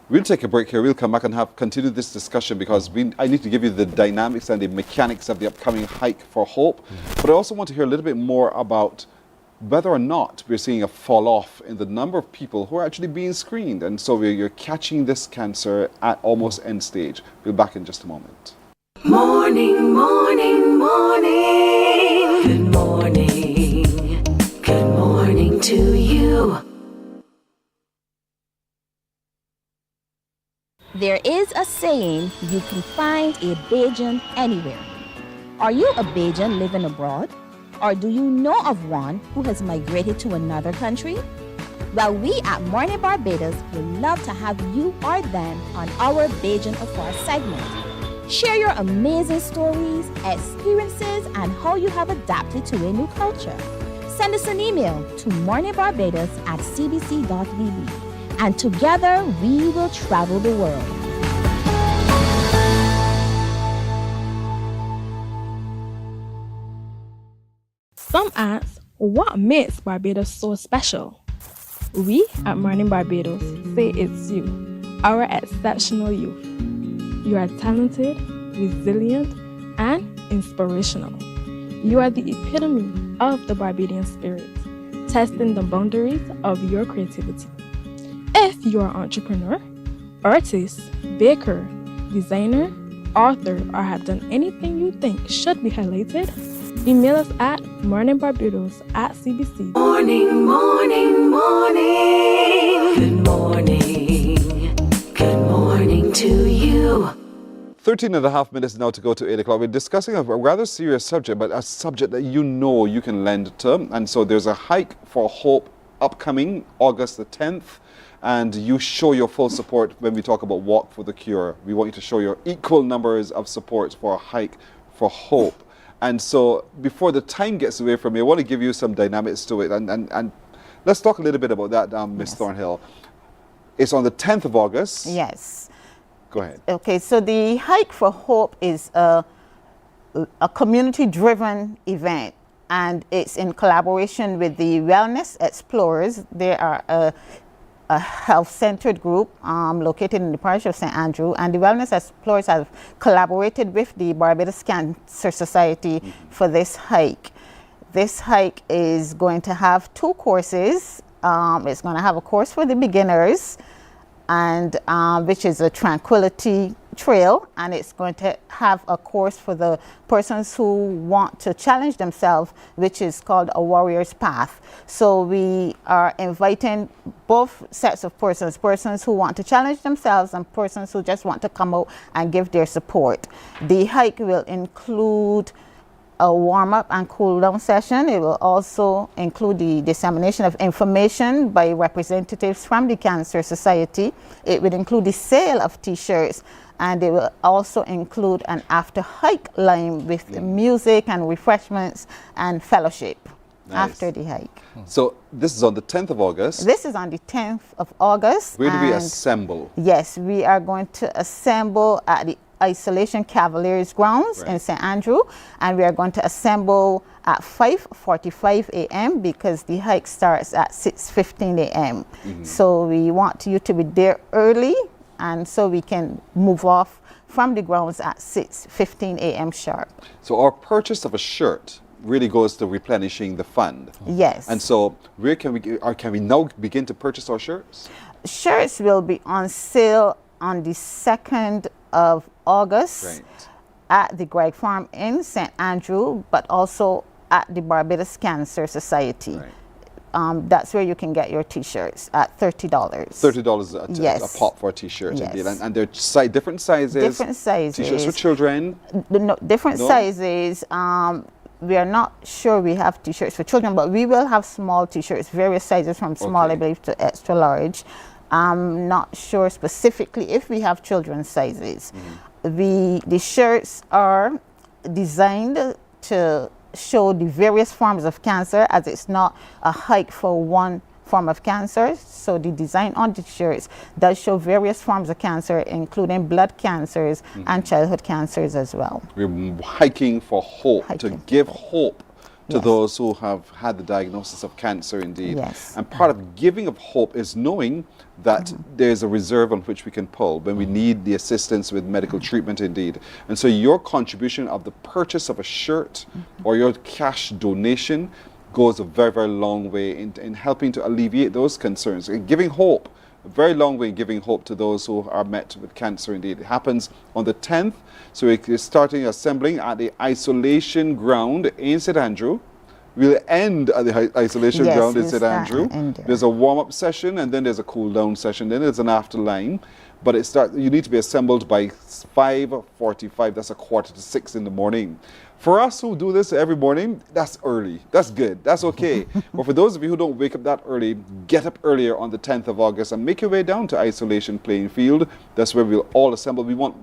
We'll take a break here. We'll come back and continue this discussion because I need to give you the dynamics and the mechanics of the upcoming hike for hope. But I also want to hear a little bit more about whether or not we're seeing a fall off in the number of people who are actually being screened. And so you're catching this cancer at almost end stage. We'll be back in just a moment. Morning, morning, morning. Good morning. Good morning to you. There is a saying, you can find a Beijing anywhere. Are you a Beijing living abroad? Or do you know of one who has migrated to another country? Well, we at Mornin Barbados would love to have you or them on our Beijing Afar segment. Share your amazing stories, experiences, and how you have adapted to a new culture. Send us an email to morninbarbados@cbc.vb. And together we will travel the world. Some ask, what makes Barbados so special? We at Mornin Barbados say it's you, our exceptional youth. You are talented, resilient, and inspirational. You are the epitome of the Barbadian spirit, testing the boundaries of your creativity. If you are an entrepreneur, artist, baker, designer, author, or have done anything you think should be highlighted, email us at morninbarbados@cbc. Morning, morning, morning. Good morning. Good morning to you. 13 and a half minutes now to go to 8 o'clock. We're discussing a rather serious subject, but a subject that you know you can lend to. And so there's a hike for hope upcoming August the 10th. And you show your full support when we talk about Walk for the Cure. We want you to show your equal numbers of support for a hike for hope. And so before the time gets away from me, I want to give you some dynamics to it. And let's talk a little bit about that, Ms. Thornhill. It's on the 10th of August. Yes. Go ahead. Okay, so the Hike for Hope is a community-driven event, and it's in collaboration with the Wellness Explorers. They are a health-centered group located in the parish of St. Andrew, and the Wellness Explorers have collaborated with the Barbados Cancer Society for this hike. This hike is going to have two courses. It's going to have a course for the beginners, and which is a tranquility trail, and it's going to have a course for the persons who want to challenge themselves, which is called a warrior's path. So we are inviting both sets of persons who want to challenge themselves and persons who just want to come out and give their support. The hike will include a warm-up and cool-down session. It will also include the dissemination of information by representatives from the Cancer Society. It will include the sale of t-shirts, and it will also include an after-hike line with music and refreshments and fellowship after the hike. So this is on the 10th of August. This is on the 10th of August. Where do we assemble? Yes, we are going to assemble at the Isolation Cavaliers grounds in St. Andrew, and we are going to assemble at 5:45 a.m. because the hike starts at 6:15 a.m. So we want you to be there early, and so we can move off from the grounds at 6:15 a.m. sharp. So our purchase of a shirt really goes to replenishing the fund. Yes. And so where can we now begin to purchase our shirts? Shirts will be on sale on the 2nd of August at the Greg Farm in St. Andrew, but also at the Barbados Cancer Society. That's where you can get your t-shirts at $30. $30 a pop for a t-shirt. Yes. Indeed. And they're different sizes. Different sizes. T-shirts for children. Different sizes. We are not sure we have t-shirts for children, but we will have small t-shirts, various sizes from small, I believe, to extra large. I'm not sure specifically if we have children's sizes. The shirts are designed to show the various forms of cancer, as it's not a hike for one form of cancer. So the design on the shirts does show various forms of cancer, including blood cancers and childhood cancers as well. We're hiking for hope, to give hope to those who have had the diagnosis of cancer indeed. Yes. And part of giving of hope is knowing that there's a reserve on which we can pull when we need the assistance with medical treatment indeed. And so your contribution of the purchase of a shirt or your cash donation goes a very, very long way in helping to alleviate those concerns and giving hope. A very long way in giving hope to those who are met with cancer indeed. It happens on the 10th. So we're starting assembling at the isolation ground in St. Andrew. We'll end at the isolation ground in St. Andrew. There's a warm-up session and then there's a cool-down session. Then there's an afterline. But you need to be assembled by 5:45. That's 5:45 in the morning. For us who do this every morning, that's early. That's good. That's okay. But for those of you who don't wake up that early, get up earlier on the 10th of August and make your way down to Isolation Playing Field. That's where we'll all assemble. We want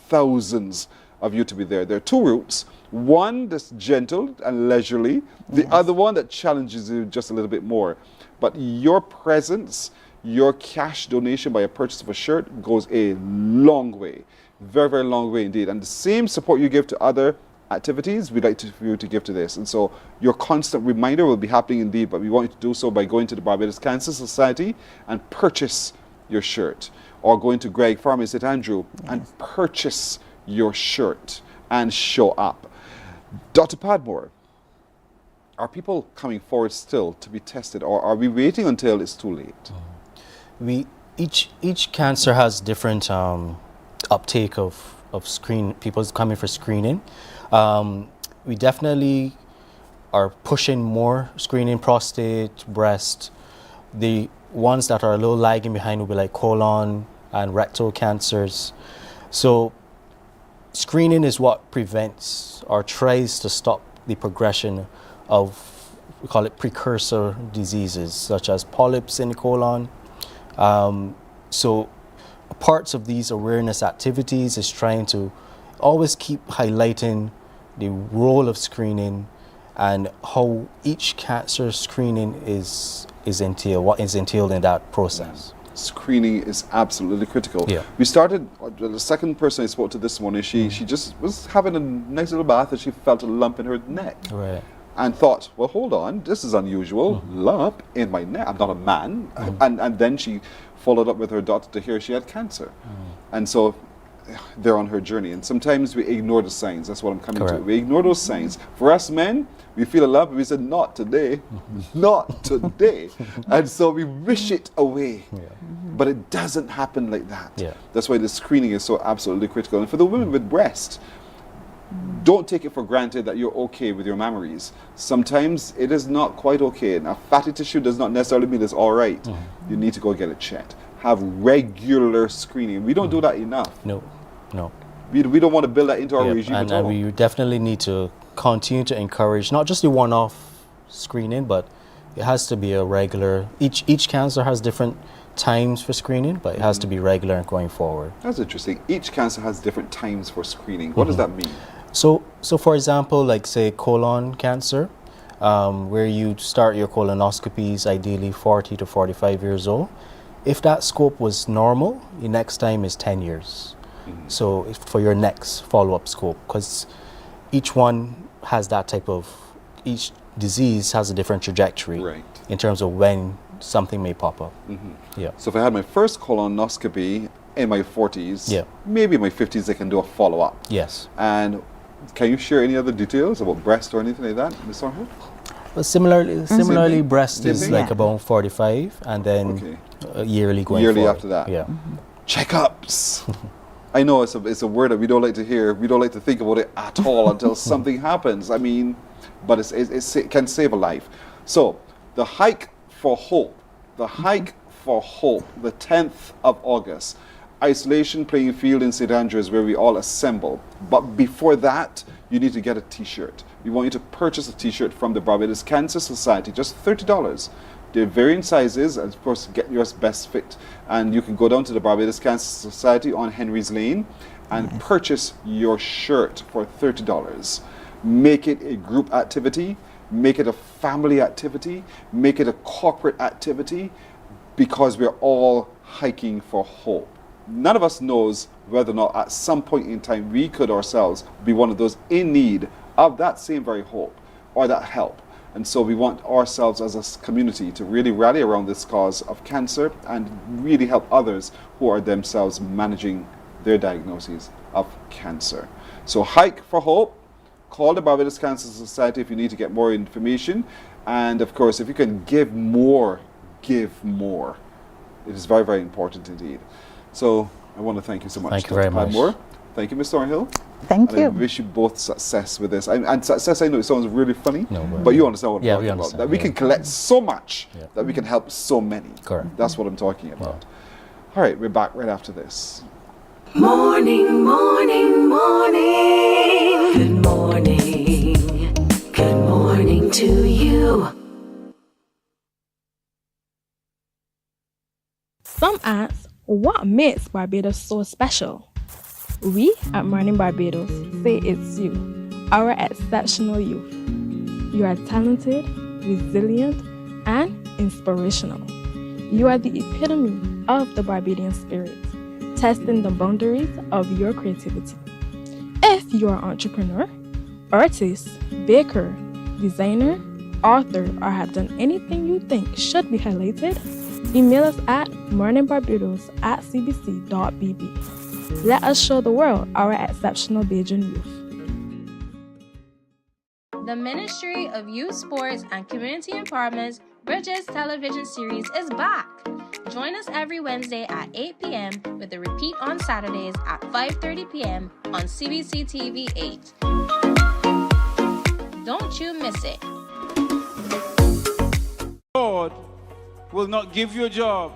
thousands of you to be there. There are two routes. One that's gentle and leisurely. The other one that challenges you just a little bit more. But your presence, your cash donation by a purchase of a shirt goes a long way. Very, very long way indeed. And the same support you give to other activities, we'd like for you to give to this. And so your constant reminder will be happening indeed, but we want you to do so by going to the Barbados Cancer Society and purchase your shirt, or going to Greg Farm in St. Andrew and purchase your shirt and show up. Dr. Padmore, are people coming forward still to be tested, or are we waiting until it's too late? Each cancer has different uptake of people coming for screening. We definitely are pushing more screening, prostate, breast. The ones that are a little lagging behind will be like colon and rectal cancers. So screening is what prevents or tries to stop the progression of, we call it precursor diseases, such as polyps in the colon. So parts of these awareness activities is trying to always keep highlighting the role of screening and how each cancer screening is entailed, what is entailed in that process. Screening is absolutely critical. Yeah. We started, the second person I spoke to this morning, she just was having a nice little bath and she felt a lump in her neck. Right. And thought, well, hold on, this is unusual. Lump in my neck. I'm not a man. And then she followed up with her doctor to hear she had cancer. And so they're on her journey. And sometimes we ignore the signs. That's what I'm coming to. We ignore those signs. For us men, we feel a lump and we said, not today. Not today. And so we wish it away. But it doesn't happen like that. That's why the screening is so absolutely critical. And for the women with breast, don't take it for granted that you're okay with your mammaries. Sometimes it is not quite okay. Now, fatty tissue does not necessarily mean it's all right. You need to go get it checked. Have regular screening. We don't do that enough. No. We don't want to build that into our regime at all. And we definitely need to continue to encourage not just the one-off screening, but it has to be a regular. Each cancer has different times for screening, but it has to be regular and going forward. That's interesting. Each cancer has different times for screening. What does that mean? So for example, like say colon cancer, where you start your colonoscopies ideally 40 to 45 years old. If that scope was normal, the next time is 10 years. So for your next follow-up scope, because each one has that type of, each disease has a different trajectory in terms of when something may pop up. So if I had my first colonoscopy in my 40s, maybe in my 50s I can do a follow-up. Yes. And can you share any other details about breast or anything like that, Ms. Sarho? Well, similarly, breast is like about 45, and then yearly going forward. Yearly after that. Yeah. Checkups. I know it's a word that we don't like to hear. We don't like to think about it at all until something happens. I mean, but it can save a life. So the hike for hope, the 10th of August. Isolation Playing Field in St. Andrews, where we all assemble. But before that, you need to get a t-shirt. We want you to purchase a t-shirt from the Barbados Cancer Society, just $30. There are varying sizes, and of course, get yours best fit. And you can go down to the Barbados Cancer Society on Henry's Lane and purchase your shirt for $30. Make it a group activity, make it a family activity, make it a corporate activity, because we're all hiking for hope. None of us knows whether or not at some point in time we could ourselves be one of those in need of that same very hope. or that help. And so we want ourselves as a community to really rally around this cause of cancer and really help others who are themselves managing their diagnoses of cancer. So Hike for Hope, call the Barbados Cancer Society if you need to get more information. And of course, if you can give more, give more. It is very, very important indeed. So I want to thank you so much. Thank you very much. Padmore. Thank you, Ms. Thornhill. Thank and you. I wish you both success with this. And success, I know it sounds really funny, but you understand what I'm talking about. That we can collect so much that we can help so many. Correct. That's what I'm talking about. All right, we're back right after this. Morning, morning, morning. Good morning. Good morning to you. Some ask, what makes Barbados so special? We at Mornin Barbados say it's you, our exceptional youth. You are talented, resilient, and inspirational. You are the epitome of the Barbadian spirit, testing the boundaries of your creativity. If you are an entrepreneur, artist, baker, designer, author, or have done anything you think should be highlighted, email us at morninbarbados@cbc.bb. Let us show the world our exceptional Beijing youth. The Ministry of Youth, Sports and Community Empowerment's Bridges television series is back. Join us every Wednesday at 8 p.m. with a repeat on Saturdays at 5:30 p.m. on CBC TV 8. Don't you miss it. God will not give you a job.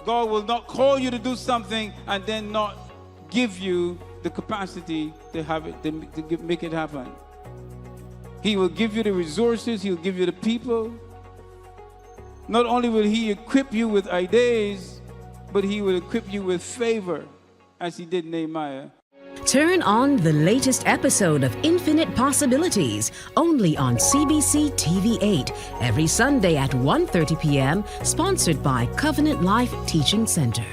God will not call you to do something and then not give you the capacity to have it, to make it happen. He will give you the resources, he'll give you the people. Not only will he equip you with ideas, but he will equip you with favor, as he did Nehemiah. Turn on the latest episode of Infinite Possibilities, only on CBC TV 8, every Sunday at 1:30 p.m., sponsored by Covenant Life Teaching Center.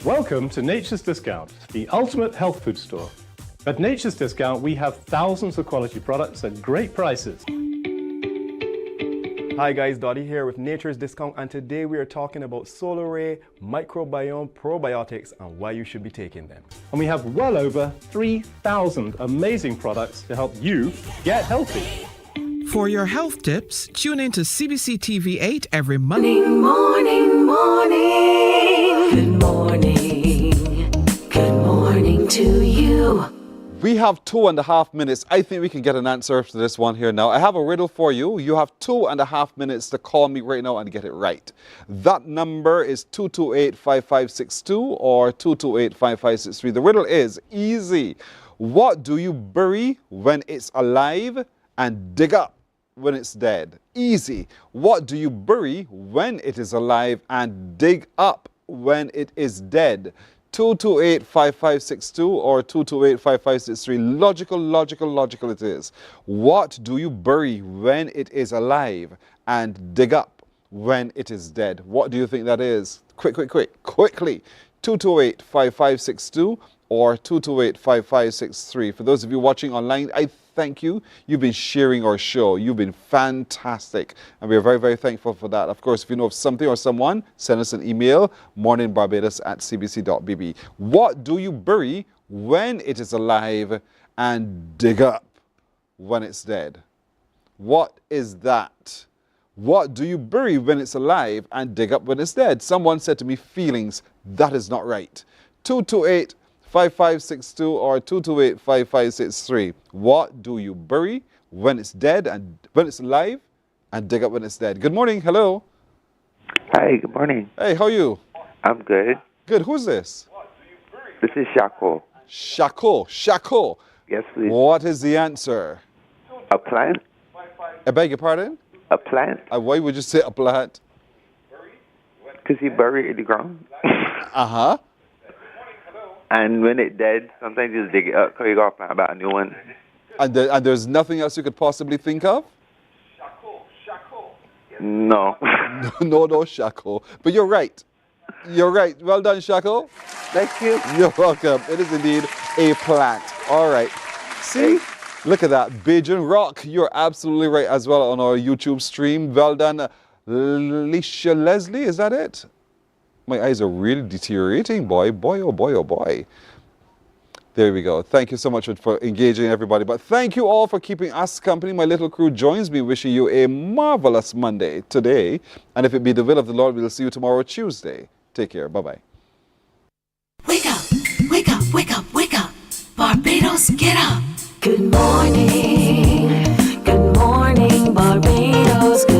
Welcome to Nature's Discount, the ultimate health food store. At Nature's Discount, we have thousands of quality products at great prices. Hi guys, Dottie here with Nature's Discount, and today we are talking about Solar Ray microbiome probiotics and why you should be taking them. And we have well over 3,000 amazing products to help you get healthy. For your health tips, tune in to CBC TV 8 every Monday. Morning, morning. Good morning. Good morning to you. We have 2.5 minutes. I think we can get an answer to this one here now. I have a riddle for you. You have 2.5 minutes to call me right now and get it right. That number is 228-5562 or 228-5563. The riddle is easy. What do you bury when it's alive and dig up when it's dead? Easy. What do you bury when it is alive and dig up when it is dead? 228-5562 or 228-5563. Logical it is. What do you bury when it is alive and dig up when it is dead? What do you think that is? Quickly. 228-5562 or 228-5563. For those of you watching online, I thank you. You've been sharing our show. You've been fantastic. And we are very, very thankful for that. Of course, if you know of something or someone, send us an email, morninbarbados@cbc.bb. What do you bury when it is alive and dig up when it's dead? What is that? What do you bury when it's alive and dig up when it's dead? Someone said to me, feelings. That is not right. 228-5562 or 228-5563. What do you bury when it's dead and when it's alive and dig up when it's dead? Good morning. Hello. Hi, good morning. Hey, how are you? I'm good. Good. Who's this? This is Shako. Shako. Yes, please. What is the answer? A plant? I beg your pardon? A plant? Why would you say a plant? Because you bury it in the ground. Uh-huh. And when it's dead, sometimes you just dig it up because you got to plant about a new one. And there's nothing else you could possibly think of? No. No, Shako. But you're right. You're right. Well done, Shako. Thank you. You're welcome. It is indeed a plant. All right. See? Look at that, Beijing rock. You're absolutely right as well on our YouTube stream. Well done, Lisha Leslie, is that it? My eyes are really deteriorating, boy, oh boy, oh boy. There we go. Thank you so much for engaging everybody. But thank you all for keeping us company. My little crew joins me wishing you a marvelous Monday today. And if it be the will of the Lord, we'll see you tomorrow, Tuesday. Take care. Bye-bye. Wake up, wake up, wake up, wake up. Barbados, get up. Good morning, Barbados.